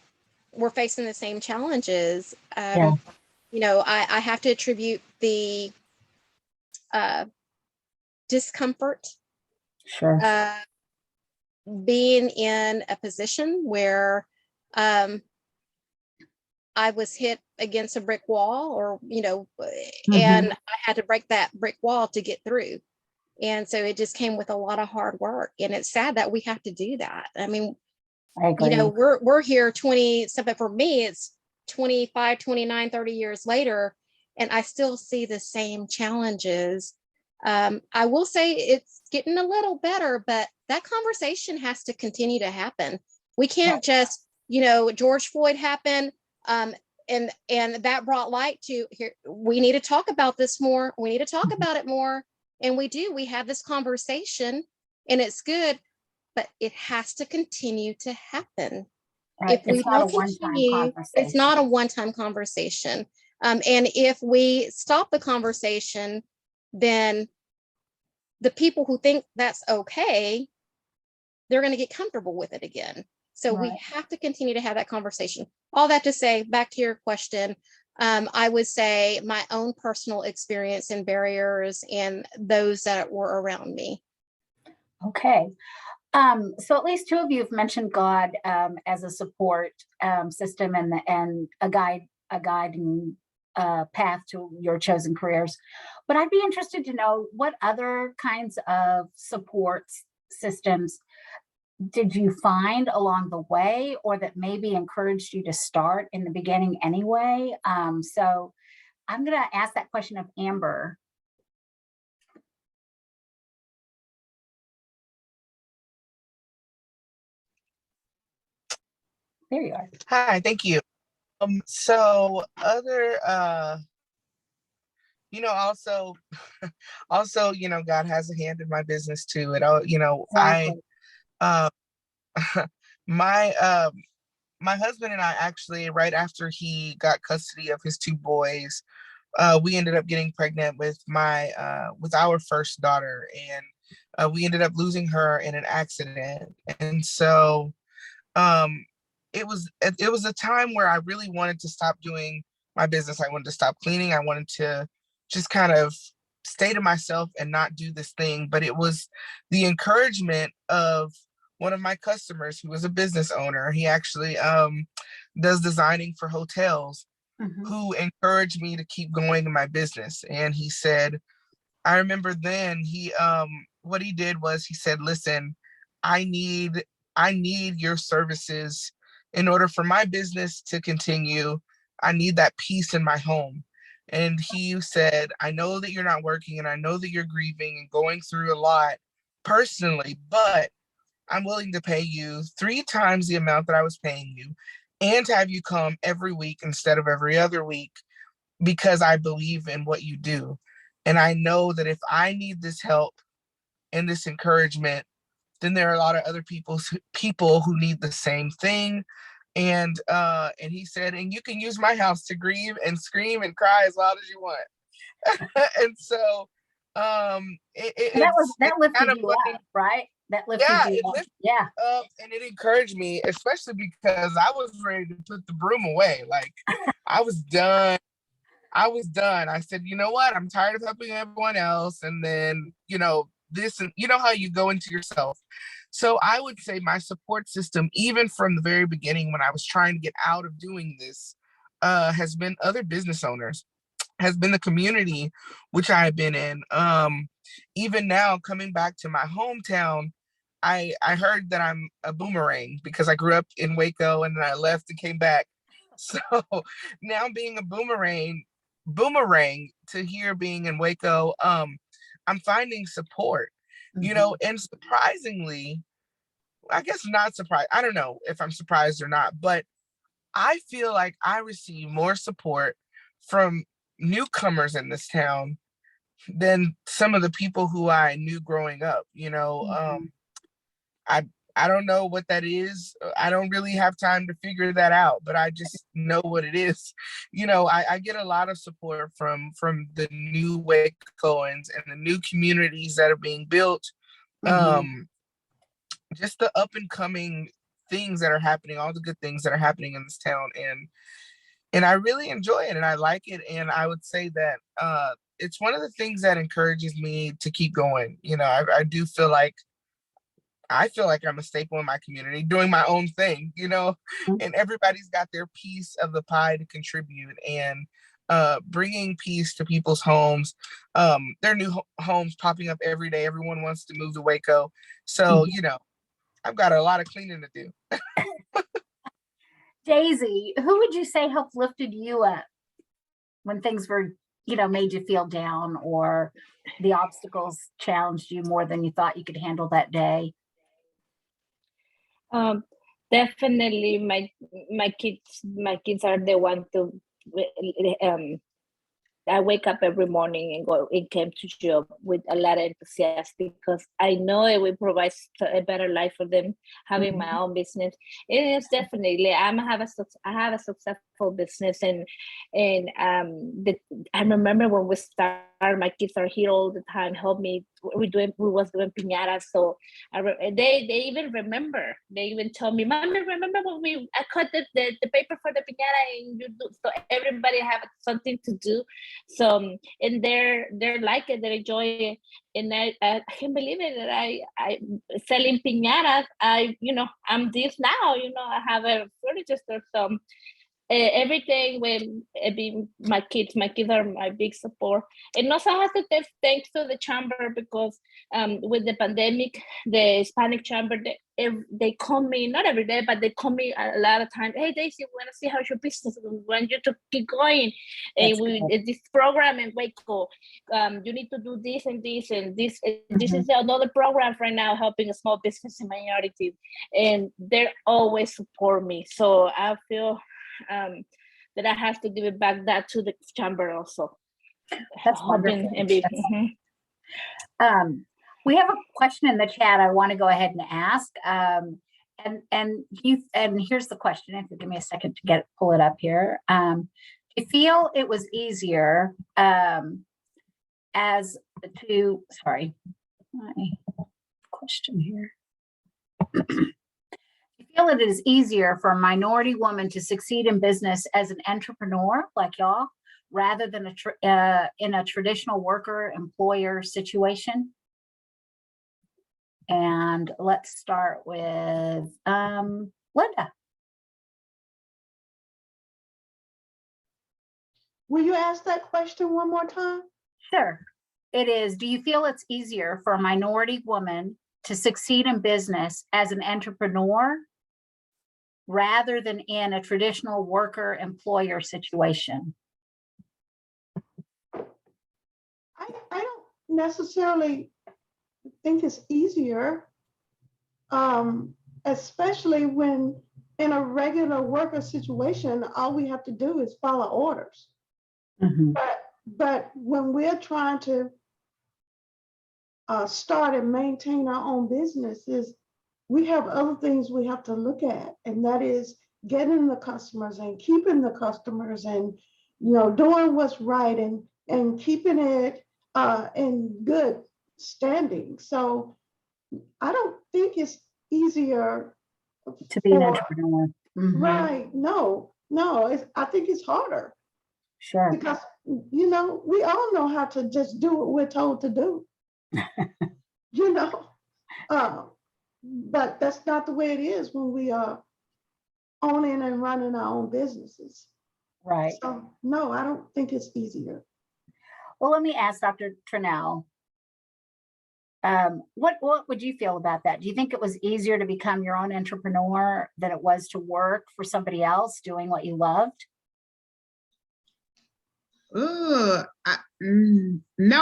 Speaker 4: were facing the same challenges.
Speaker 1: Yeah.
Speaker 4: I have to attribute the discomfort,
Speaker 1: Sure.
Speaker 4: being in a position where I was hit against a brick wall, or, and I had to break that brick wall to get through. And so it just came with a lot of hard work. And it's sad that we have to do that. I mean,
Speaker 1: I agree.
Speaker 4: we're here 20 something, for me, it's 25, 29, 30 years later, and I still see the same challenges. I will say it's getting a little better, but that conversation has to continue to happen. We can't just, George Floyd happened, and that brought light to here. We need to talk about this more. We need to talk about it more. And we have this conversation, and it's good, but it has to continue to happen.
Speaker 1: Right.
Speaker 4: If we
Speaker 1: It's not a
Speaker 4: don't
Speaker 1: one-time
Speaker 4: continue, it's
Speaker 1: conversation.
Speaker 4: not a one-time conversation. And if we stop the conversation, then the people who think that's okay, they're going to get comfortable with it again. So we
Speaker 1: Right.
Speaker 4: have to continue to have that conversation. All that to say, back to your question, I would say my own personal experience and barriers and those that were around me.
Speaker 1: Okay. So at least two of you have mentioned God as a support system and a guiding path to your chosen careers. But I'd be interested to know what other kinds of support systems did you find along the way, or that maybe encouraged you to start in the beginning anyway? So I'm going to ask that question of Amber. There you are.
Speaker 5: Hi, thank you. So other, also, God has a hand in my business too.
Speaker 1: Exactly.
Speaker 5: Uh, my, my husband and I actually, right after he got custody of his two boys, we ended up getting pregnant with with our first daughter, and we ended up losing her in an accident. And so, it was a time where I really wanted to stop doing my business. I wanted to stop cleaning. I wanted to just kind of stay to myself and not do this thing. But it was the encouragement of one of my customers who was a business owner. He actually does designing for hotels, who encouraged me to keep going in my business. And he said, I remember then what he did was he said, listen, I need your services in order for my business to continue. I need that peace in my home. And he said, I know that you're not working, and I know that you're grieving and going through a lot personally, but I'm willing to pay you 3 times the amount that I was paying you, and to have you come every week instead of every other week, because I believe in what you do. And I know that if I need this help and this encouragement, then there are a lot of other people who need the same thing. And he said, and you can use my house to grieve and scream and cry as loud as you want. And so
Speaker 1: that lifted
Speaker 5: kind of
Speaker 1: you up, right? That lifted
Speaker 5: yeah,
Speaker 1: you
Speaker 5: it
Speaker 1: up.
Speaker 5: lifted
Speaker 1: Yeah.
Speaker 5: up, and it encouraged me, especially because I was ready to put the broom away. Like, I was done. I said, you know what? I'm tired of helping everyone else. And then, this, and how you go into yourself. So I would say my support system, even from the very beginning when I was trying to get out of doing this, has been other business owners, has been the community which I've been in. Even now, coming back to my hometown, I heard that I'm a boomerang because I grew up in Waco and then I left and came back. So now being a boomerang to here being in Waco, I'm finding support, and surprisingly, I guess not surprised. I don't know if I'm surprised or not, but I feel like I receive more support from newcomers in this town than some of the people who I knew growing up. I I don't know what that is. I don't really have time to figure that out, but I just know what it is. You know, I get a lot of support from the new Wacoans and the new communities that are being built. Just the up and coming things that are happening, all the good things that are happening in this town, and I really enjoy it and I like it. And I would say that it's one of the things that encourages me to keep going. You know, I do feel like I'm a staple in my community, doing my own thing, you know, and everybody's got their piece of the pie to contribute, and bringing peace to people's homes. There are new homes popping up every day. Everyone wants to move to Waco. So, you know, I've got a lot of cleaning to do.
Speaker 1: Daysi, who would you say helped lifted you up when things were, you know, made you feel down, or the obstacles challenged you more than you thought you could handle that day?
Speaker 6: Definitely my kids are the one to I wake up every morning and go and came to job with a lot of enthusiasm, because I know it will provide a better life for them. Having my own business, it is definitely I have a successful business, and I remember when we started, my kids are here all the time, help me. We was doing piñatas, so they even remember. They even told me, "Mommy, remember when I cut the paper for the piñata and you do?" So everybody have something to do. So and they're like it, they enjoy it, and I can't believe it that I selling piñatas. I'm this now. I have a furniture store, so everything with my kids are my big support. And also I have to give thanks to the chamber, because with the pandemic, the Hispanic chamber, they call me, not every day, but they call me a lot of times. "Hey, Daysi, we want to see how's your business. We want you to keep going. This program in Waco, you need to do this and this and this. This is another program right now helping a small business in minority." And they always support me. So I feel that I have to give it back that to the chamber also.
Speaker 1: That's wonderful. We have a question in the chat I want to go ahead and ask. And here's the question. If you give me a second to pull it up here. Do you feel it was easier sorry, my question here. You feel it is easier for a minority woman to succeed in business as an entrepreneur like y'all, rather than in a traditional worker-employer situation? And let's start with Linda.
Speaker 2: Will you ask that question one more time?
Speaker 1: Sure. It is, do you feel it's easier for a minority woman to succeed in business as an entrepreneur rather than in a traditional worker-employer situation?
Speaker 2: I don't necessarily think it's easier, especially when in a regular worker situation, all we have to do is follow orders. But when we're trying to start and maintain our own businesses, we have other things we have to look at, and that is getting the customers and keeping the customers, and doing what's right, and keeping it in good standing. So I don't think it's easier
Speaker 1: to be an entrepreneur.
Speaker 2: Right. No, I think it's harder.
Speaker 1: Sure.
Speaker 2: Because, we all know how to just do what we're told to do. But that's not the way it is when we are owning and running our own businesses.
Speaker 1: Right.
Speaker 2: So, no, I don't think it's easier.
Speaker 1: Well, let me ask Dr. Trunell, what would you feel about that? Do you think it was easier to become your own entrepreneur than it was to work for somebody else doing what you loved?
Speaker 3: No,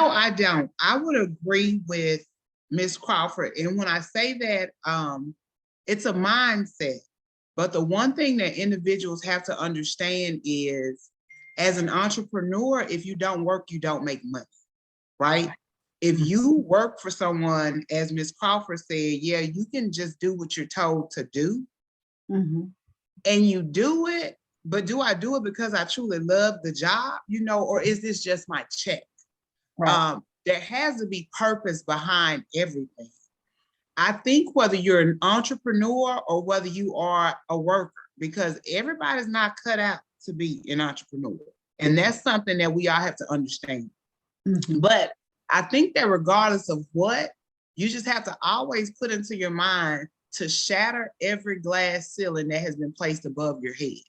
Speaker 3: I don't. I would agree with Ms. Crawford. And when I say that, it's a mindset. But the one thing that individuals have to understand is, as an entrepreneur, if you don't work, you don't make money, right? If you work for someone, as Ms. Crawford said, yeah, you can just do what you're told to do,
Speaker 1: Mhm.
Speaker 3: and you do it, but do I do it because I truly love the job, or is this just my check?
Speaker 1: Right.
Speaker 3: There has to be purpose behind everything. I think whether you're an entrepreneur or whether you are a worker, because everybody's not cut out to be an entrepreneur. And that's something that we all have to understand.
Speaker 1: Mhm.
Speaker 3: But I think that regardless of what, you just have to always put into your mind to shatter every glass ceiling that has been placed above your head.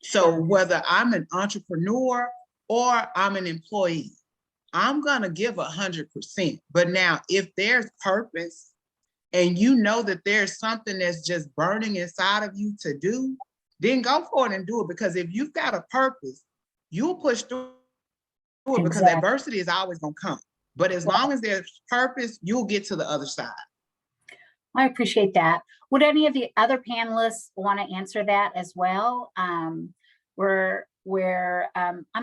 Speaker 3: So
Speaker 1: Sure.
Speaker 3: whether I'm an entrepreneur or I'm an employee, I'm gonna give 100%. But now, if there's purpose and you know that there's something that's just burning inside of you to do, then go for it and do it. Because if you've got a purpose, you'll push through it because
Speaker 1: Exactly.
Speaker 3: adversity is always gonna come. But as long as there's purpose, you'll get to the other side.
Speaker 1: I appreciate that. Would any of the other panelists want to answer that as well? I'm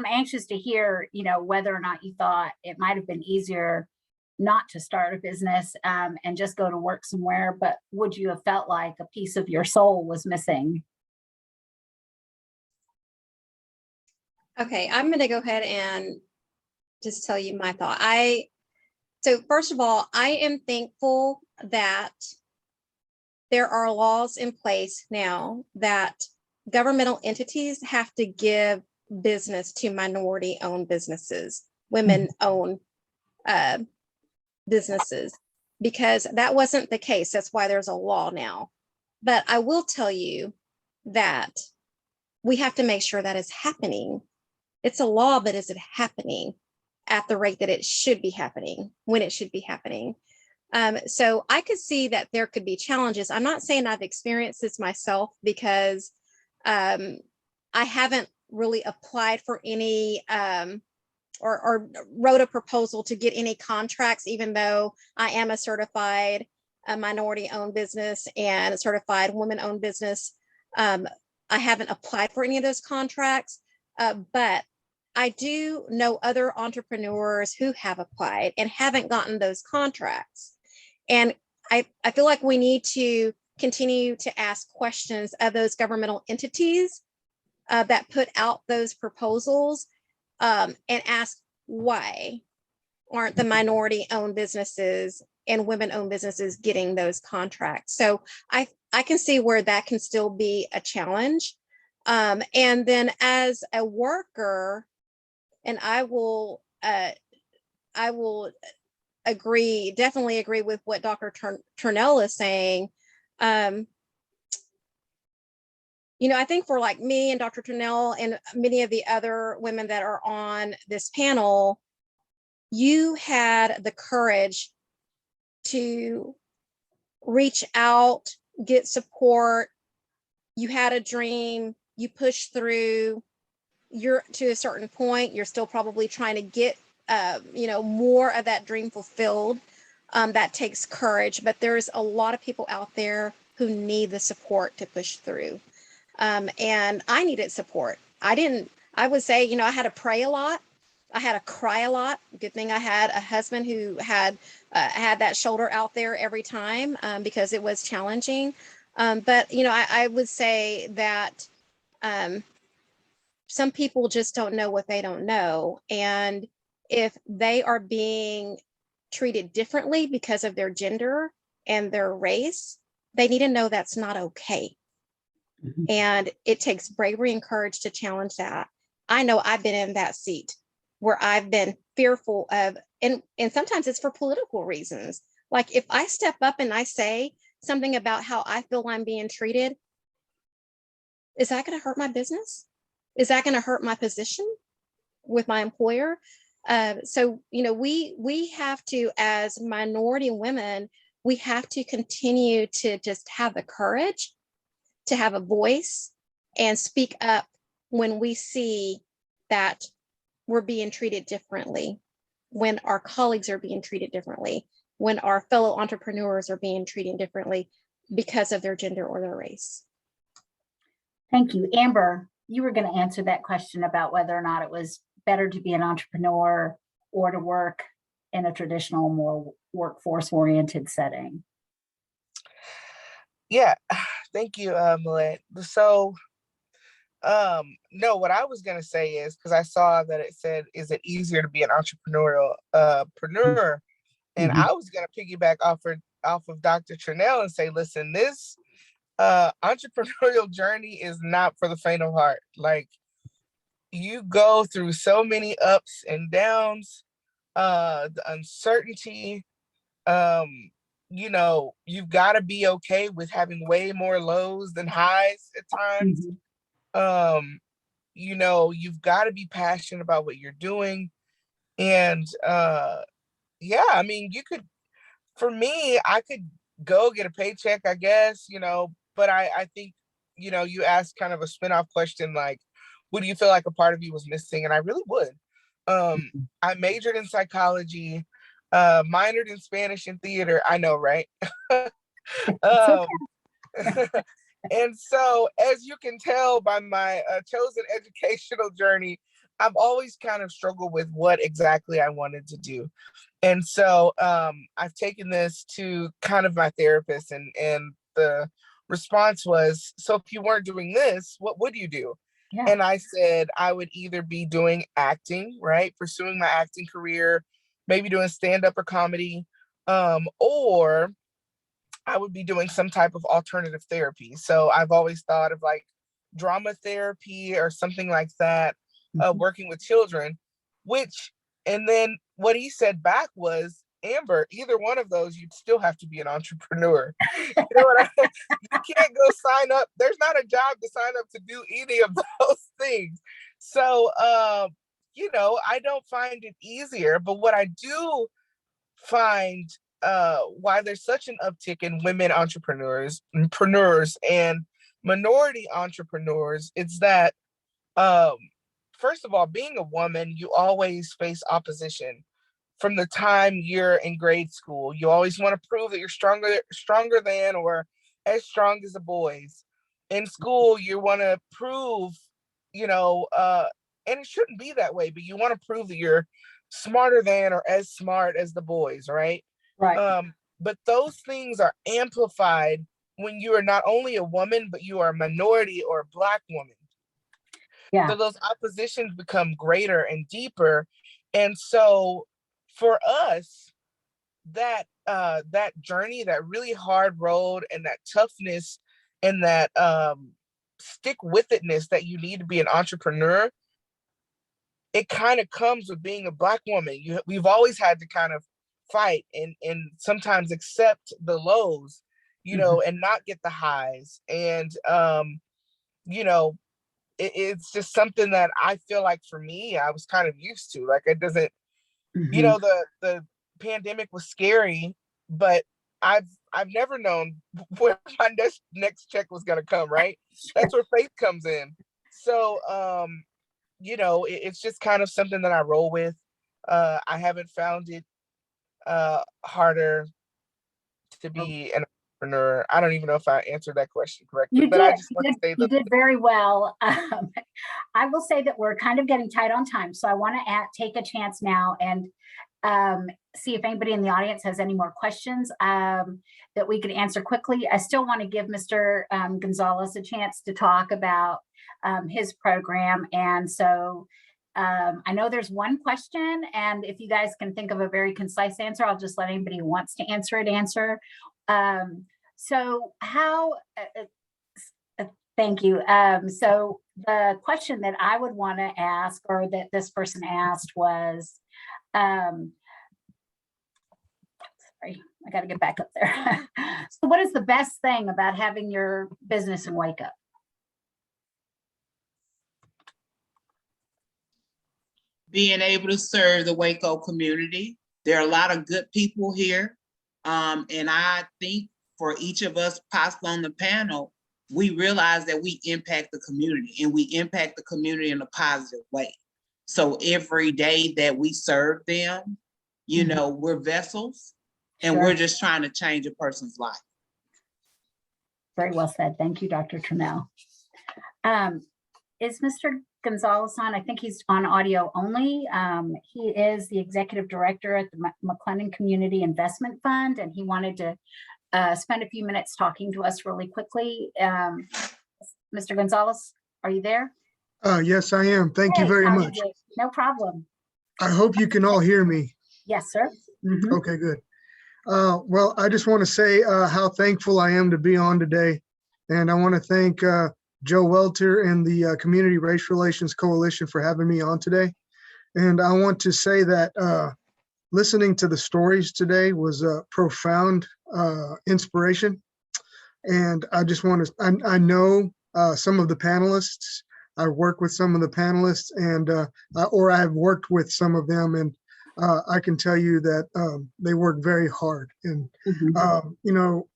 Speaker 1: anxious to hear, whether or not you thought it might have been easier not to start a business and just go to work somewhere, but would you have felt like a piece of your soul was missing?
Speaker 4: Okay, I'm going to go ahead and just tell you my thought. So first of all, I am thankful that there are laws in place now that governmental entities have to give business to minority-owned businesses, women-owned businesses, because that wasn't the case. That's why there's a law now. But I will tell you that we have to make sure that is happening. It's a law, but is it happening at the rate that it should be happening, when it should be happening? So I could see that there could be challenges. I'm not saying I've experienced this myself, because I haven't really applied for any or wrote a proposal to get any contracts, even though I am a certified minority-owned business and a certified women-owned business. I haven't applied for any of those contracts, but I do know other entrepreneurs who have applied and haven't gotten those contracts. And I feel like we need to continue to ask questions of those governmental entities that put out those proposals, and ask why aren't the minority-owned businesses and women-owned businesses getting those contracts? So I can see where that can still be a challenge. And then as a worker, and I will definitely agree with what Dr. Trunell is saying. I think for like me and Dr. Trunell and many of the other women that are on this panel, you had the courage to reach out, get support. You had a dream, you pushed through. You're to a certain point, you're still probably trying to get more of that dream fulfilled. That takes courage, but there's a lot of people out there who need the support to push through. And I needed support. I would say, I had to pray a lot. I had to cry a lot. Good thing I had a husband who had that shoulder out there every time, because it was challenging. But I would say that some people just don't know what they don't know. And if they are being treated differently because of their gender and their race, they need to know that's not okay.
Speaker 1: Mhm.
Speaker 4: And it takes bravery and courage to challenge that. I know I've been in that seat where I've been fearful of, and sometimes it's for political reasons. Like if I step up and I say something about how I feel I'm being treated, is that going to hurt my business? Is that going to hurt my position with my employer? So, we have to, as minority women, we have to continue to just have the courage to have a voice and speak up when we see that we're being treated differently, when our colleagues are being treated differently, when our fellow entrepreneurs are being treated differently because of their gender or their race.
Speaker 1: Thank you. Amber, you were going to answer that question about whether or not it was better to be an entrepreneur or to work in a traditional, more workforce-oriented setting?
Speaker 5: Yeah, thank you, Millette. So, no, what I was gonna say is, because I saw that it said, is it easier to be an entrepreneurial preneur? And
Speaker 1: Mhm.
Speaker 5: I was gonna piggyback off of Dr. Trunell and say, listen, this entrepreneurial journey is not for the faint of heart. Like, you go through so many ups and downs, the uncertainty. You've got to be okay with having way more lows than highs at times.
Speaker 1: Mhm.
Speaker 5: You've got to be passionate about what you're doing. And yeah, I mean, for me, I could go get a paycheck, I guess, but I think, you asked kind of a spin-off question, like, what do you feel like a part of you was missing? And I really would. I majored in psychology, minored in Spanish and theater. I know, right?
Speaker 1: It's okay.
Speaker 5: um, and so, as you can tell by my chosen educational journey, I've always kind of struggled with what exactly I wanted to do. And so I've taken this to kind of my therapist, and the response was, so if you weren't doing this, what would you do?
Speaker 1: Yeah.
Speaker 5: And I said I would either be doing acting, right? Pursuing my acting career, maybe doing stand-up or comedy, or I would be doing some type of alternative therapy. So I've always thought of like drama therapy or something like that,
Speaker 1: Mhm.
Speaker 5: working with children, and then what he said back was, Amber, either one of those, you'd still have to be an entrepreneur. You know what you can't go sign up. There's not a job to sign up to do any of those things. So, I don't find it easier, but what I do find why there's such an uptick in women entrepreneurs and minority entrepreneurs, it's that um, first of all, being a woman, you always face opposition from the time you're in grade school. You always want to prove that you're stronger than, or as strong as the boys. In school, you want to prove, and it shouldn't be that way, but you want to prove that you're smarter than or as smart as the boys, right?
Speaker 1: Right.
Speaker 5: But those things are amplified when you are not only a woman, but you are a minority or a Black woman.
Speaker 1: Yeah.
Speaker 5: So those oppositions become greater and deeper. And so for us, that journey, that really hard road, and that toughness, and that stick with itness that you need to be an entrepreneur, it kind of comes with being a Black woman. We've always had to kind of fight and sometimes accept the lows,
Speaker 1: Mhm.
Speaker 5: and not get the highs. And it's just something that I feel like for me, I was kind of used to. Like, it doesn't,
Speaker 1: Mhm.
Speaker 5: the pandemic was scary, but I've never known where my next check was gonna come, right? That's where faith comes in. So it's just kind of something that I roll with. I haven't found it harder to be an entrepreneur. I don't even know if I answered that question correctly,
Speaker 1: You
Speaker 5: but I
Speaker 1: did.
Speaker 5: just want to say
Speaker 1: You
Speaker 5: that.
Speaker 1: did very well. I will say that we're kind of getting tight on time, so I want to take a chance now and see if anybody in the audience has any more questions that we could answer quickly. I still want to give Mr. Gonzalez a chance to talk about his program. And so I know there's one question, and if you guys can think of a very concise answer, I'll just let anybody who wants to answer it answer. So how, thank you. So the question that I would want to ask, or that this person asked, was, sorry, I got to get back up there. So what is the best thing about having your business in Waco?
Speaker 3: Being able to serve the Waco community. There are a lot of good people here. And I think for each of us possibly on the panel, we realize that we impact the community, and we impact the community in a positive way. So every day that we serve them, we're vessels, and
Speaker 1: Sure.
Speaker 3: we're just trying to change a person's life.
Speaker 1: Very well said. Thank you, Dr. Trunell. Is Mr. Gonzalez on. I think he's on audio only. He is the executive director at the McLennan Community Investment Fund, and he wanted to spend a few minutes talking to us really quickly. Mr. Gonzalez, are you there?
Speaker 7: Yes, I am. Thank you
Speaker 1: Hey,
Speaker 7: very
Speaker 1: how you
Speaker 7: much.
Speaker 1: doing? No problem.
Speaker 7: I hope you can all hear me.
Speaker 1: Yes, sir. Mhm.
Speaker 7: Okay, good. Well, I just want to say how thankful I am to be on today. And I want to thank Joe Welter and the Community Race Relations Coalition for having me on today. And I want to say that listening to the stories today was a profound inspiration. And I just want to, I know some of the panelists. I work with some of the panelists, and or I've worked with some of them, and I can tell you that they work very hard. And you know,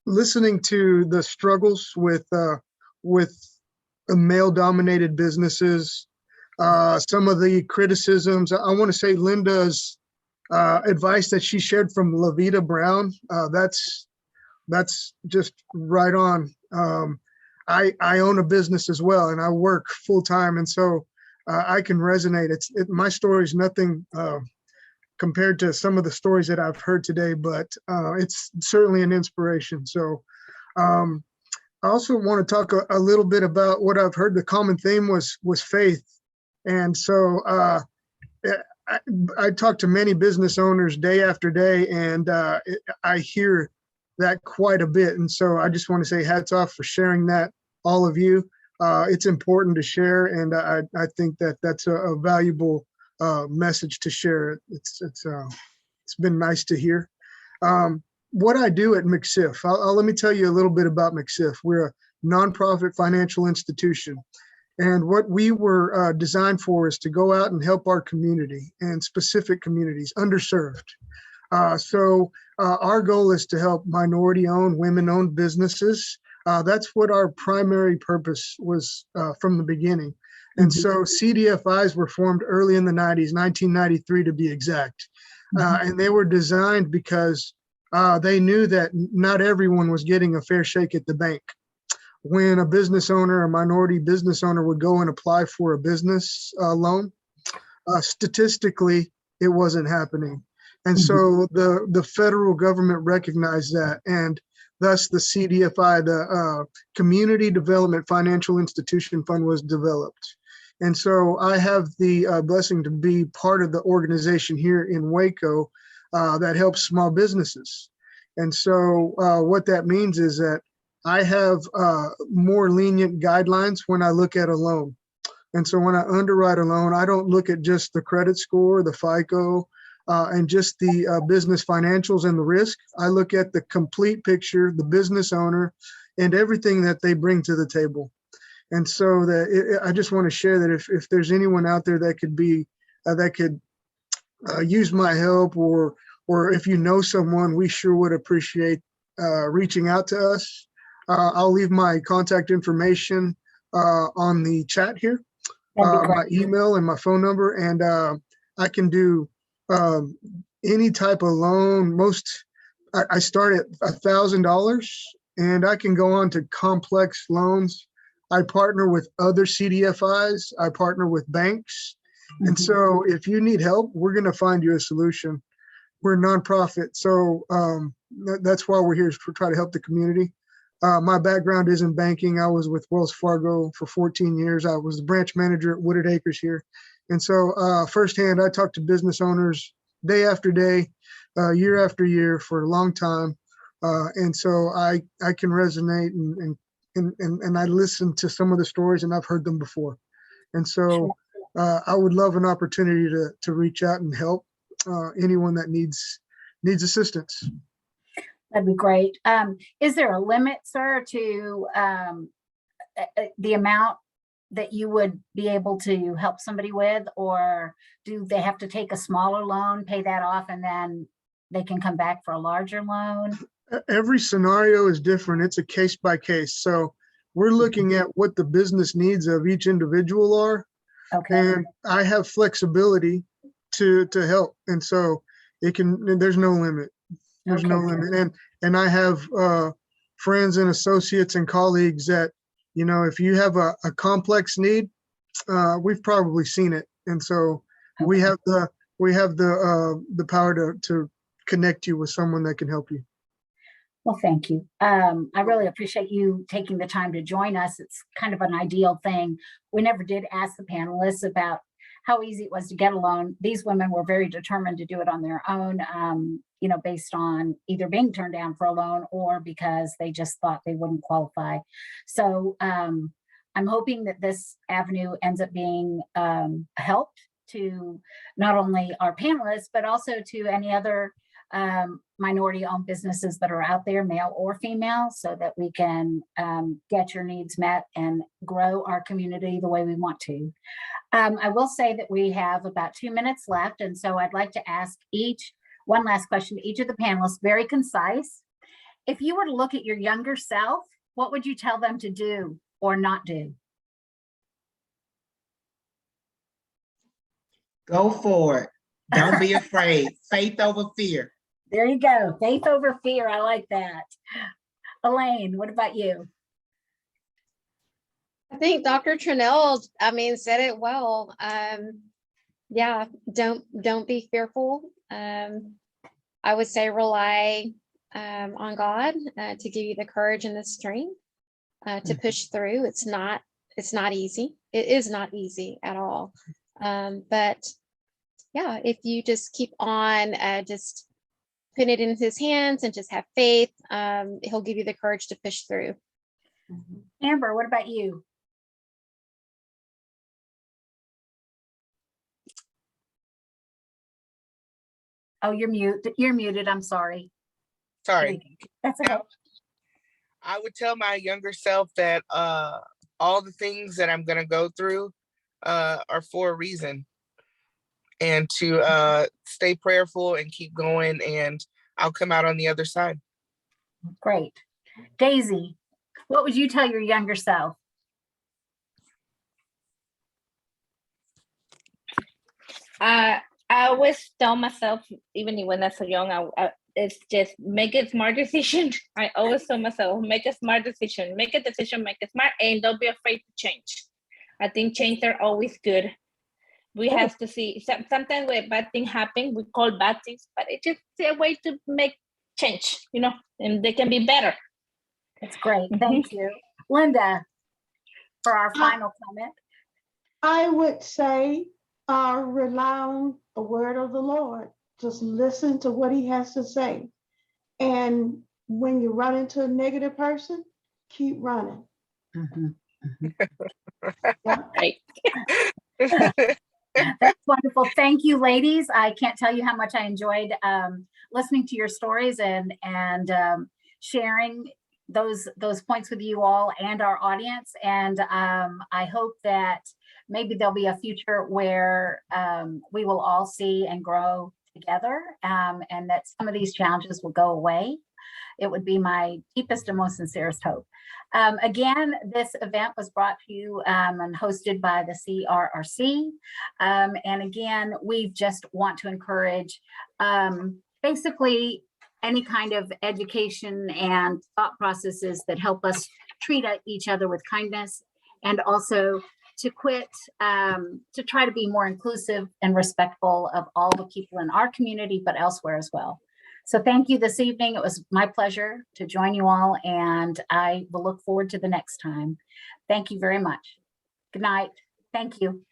Speaker 7: listening to the struggles with male-dominated businesses, some of the criticisms. I want to say Linda's advice that she shared from Lavita Brown. That's just right on. I own a business as well, and I work full time, and so I can resonate. My story is nothing compared to some of the stories that I've heard today, but it's certainly an inspiration. So I also want to talk a little bit about what I've heard. The common theme was faith, and so I talk to many business owners day after day, and I hear that quite a bit. And so I just want to say hats off for sharing that, all of you. It's important to share, and I think that that's a valuable message to share. It's been nice to hear. What I do at McSIF, let me tell you a little bit about McSIF. We're a nonprofit financial institution. And what we were designed for is to go out and help our community and specific communities, underserved. So our goal is to help minority-owned, women-owned businesses. That's what our primary purpose was from the beginning. And so CDFIs were formed early in the 90s, 1993 to be exact. And they were designed because they knew that not everyone was getting a fair shake at the bank. When a business owner, a minority business owner would go and apply for a business loan, statistically, it wasn't happening. And so the federal government recognized that, and thus the CDFI, the Community Development Financial Institution Fund, was developed. And so I have the blessing to be part of the organization here in Waco that helps small businesses. And so what that means is that I have more lenient guidelines when I look at a loan. And so when I underwrite a loan, I don't look at just the credit score, the FICO, and just the business financials and the risk. I look at the complete picture, the business owner, and everything that they bring to the table. And so I just want to share that if there's anyone out there that could be that could use my help, or if you know someone, we sure would appreciate reaching out to us. I'll leave my contact information on the chat here, my email and my phone number, and I can do any type of loan. I start at $1,000, and I can go on to complex loans. I partner with other CDFIs. I partner with banks. And so if you need help, we're going to find you a solution. We're a nonprofit, so that's why we're here, is to try to help the community. My background is in banking. I was with Wells Fargo for 14 years. I was the branch manager at Wooded Acres here. And so firsthand, I talk to business owners day after day, year after year for a long time. And so I can resonate, and I listen to some of the stories, and I've heard them before. And so I would love an opportunity to reach out and help anyone that needs assistance.
Speaker 1: That'd be great. Is there a limit, sir, to the amount that you would be able to help somebody with, or do they have to take a smaller loan, pay that off, and then they can come back for a larger loan?
Speaker 7: Every scenario is different. It's a case by case. So we're looking at what the business needs of each individual are.
Speaker 1: Okay.
Speaker 7: And I have flexibility to help. And so there's no limit. There's no limit. And I have friends and associates and colleagues that You know, if you have a complex need, we've probably seen it. And so we have the power to connect you with someone that can help you.
Speaker 1: Well, thank you. I really appreciate you taking the time to join us. It's kind of an ideal thing. We never did ask the panelists about how easy it was to get a loan. These women were very determined to do it on their own, you know, based on either being turned down for a loan or because they just thought they wouldn't qualify. So I'm hoping that this avenue ends up being helped to not only our panelists, but also to any other minority-owned businesses that are out there, male or female, so that we can get your needs met and grow our community the way we want to. I will say that we have about 2 minutes left, and so I'd like to ask one last question to each of the panelists, very concise. If you were to look at your younger self, what would you tell them to do or not do?
Speaker 3: Go for it. Don't be afraid. Faith over fear.
Speaker 1: There you go. Faith over fear. I like that. Elaine, what about you?
Speaker 4: I think Dr. Trunell, said it well. Yeah, don't be fearful. I would say rely on God to give you the courage and the strength to push through. It's not easy. It is not easy at all. But yeah, if you just keep on just putting it in his hands and just have faith, he'll give you the courage to push through.
Speaker 1: Amber, what about you? Oh, you're muted. I'm sorry.
Speaker 5: Sorry.
Speaker 1: That's okay.
Speaker 5: I would tell my younger self that all the things that I'm going to go through are for a reason, and to stay prayerful and keep going, and I'll come out on the other side.
Speaker 1: Great. Daysi, what would you tell your younger self?
Speaker 6: I always tell myself, even when I was so young, it's just make a smart decision. I always tell myself, make a smart decision, make a decision, make it smart, and don't be afraid to change. I think change are always good. We have to see, sometimes when bad things happen, we call bad things, but it's just a way to make change, and they can be better.
Speaker 1: That's great. Thank you. Linda, for our final comment.
Speaker 2: I would say rely on the word of the Lord. Just listen to what he has to say. And when you run into a negative person, keep running.
Speaker 6: Right.
Speaker 1: That's wonderful. Thank you, ladies. I can't tell you how much I enjoyed listening to your stories and sharing those points with you all and our audience. And I hope that maybe there'll be a future where we will all see and grow together, and that some of these challenges will go away. It would be my deepest and most sincerest hope. Again, this event was brought to you and hosted by the CRRC. And again, we just want to encourage basically any kind of education and thought processes that help us treat each other with kindness, and also to quit, to try to be more inclusive and respectful of all the people in our community, but elsewhere as well. So thank you this evening. It was my pleasure to join you all, and I will look forward to the next time. Thank you very much. Good night. Thank you.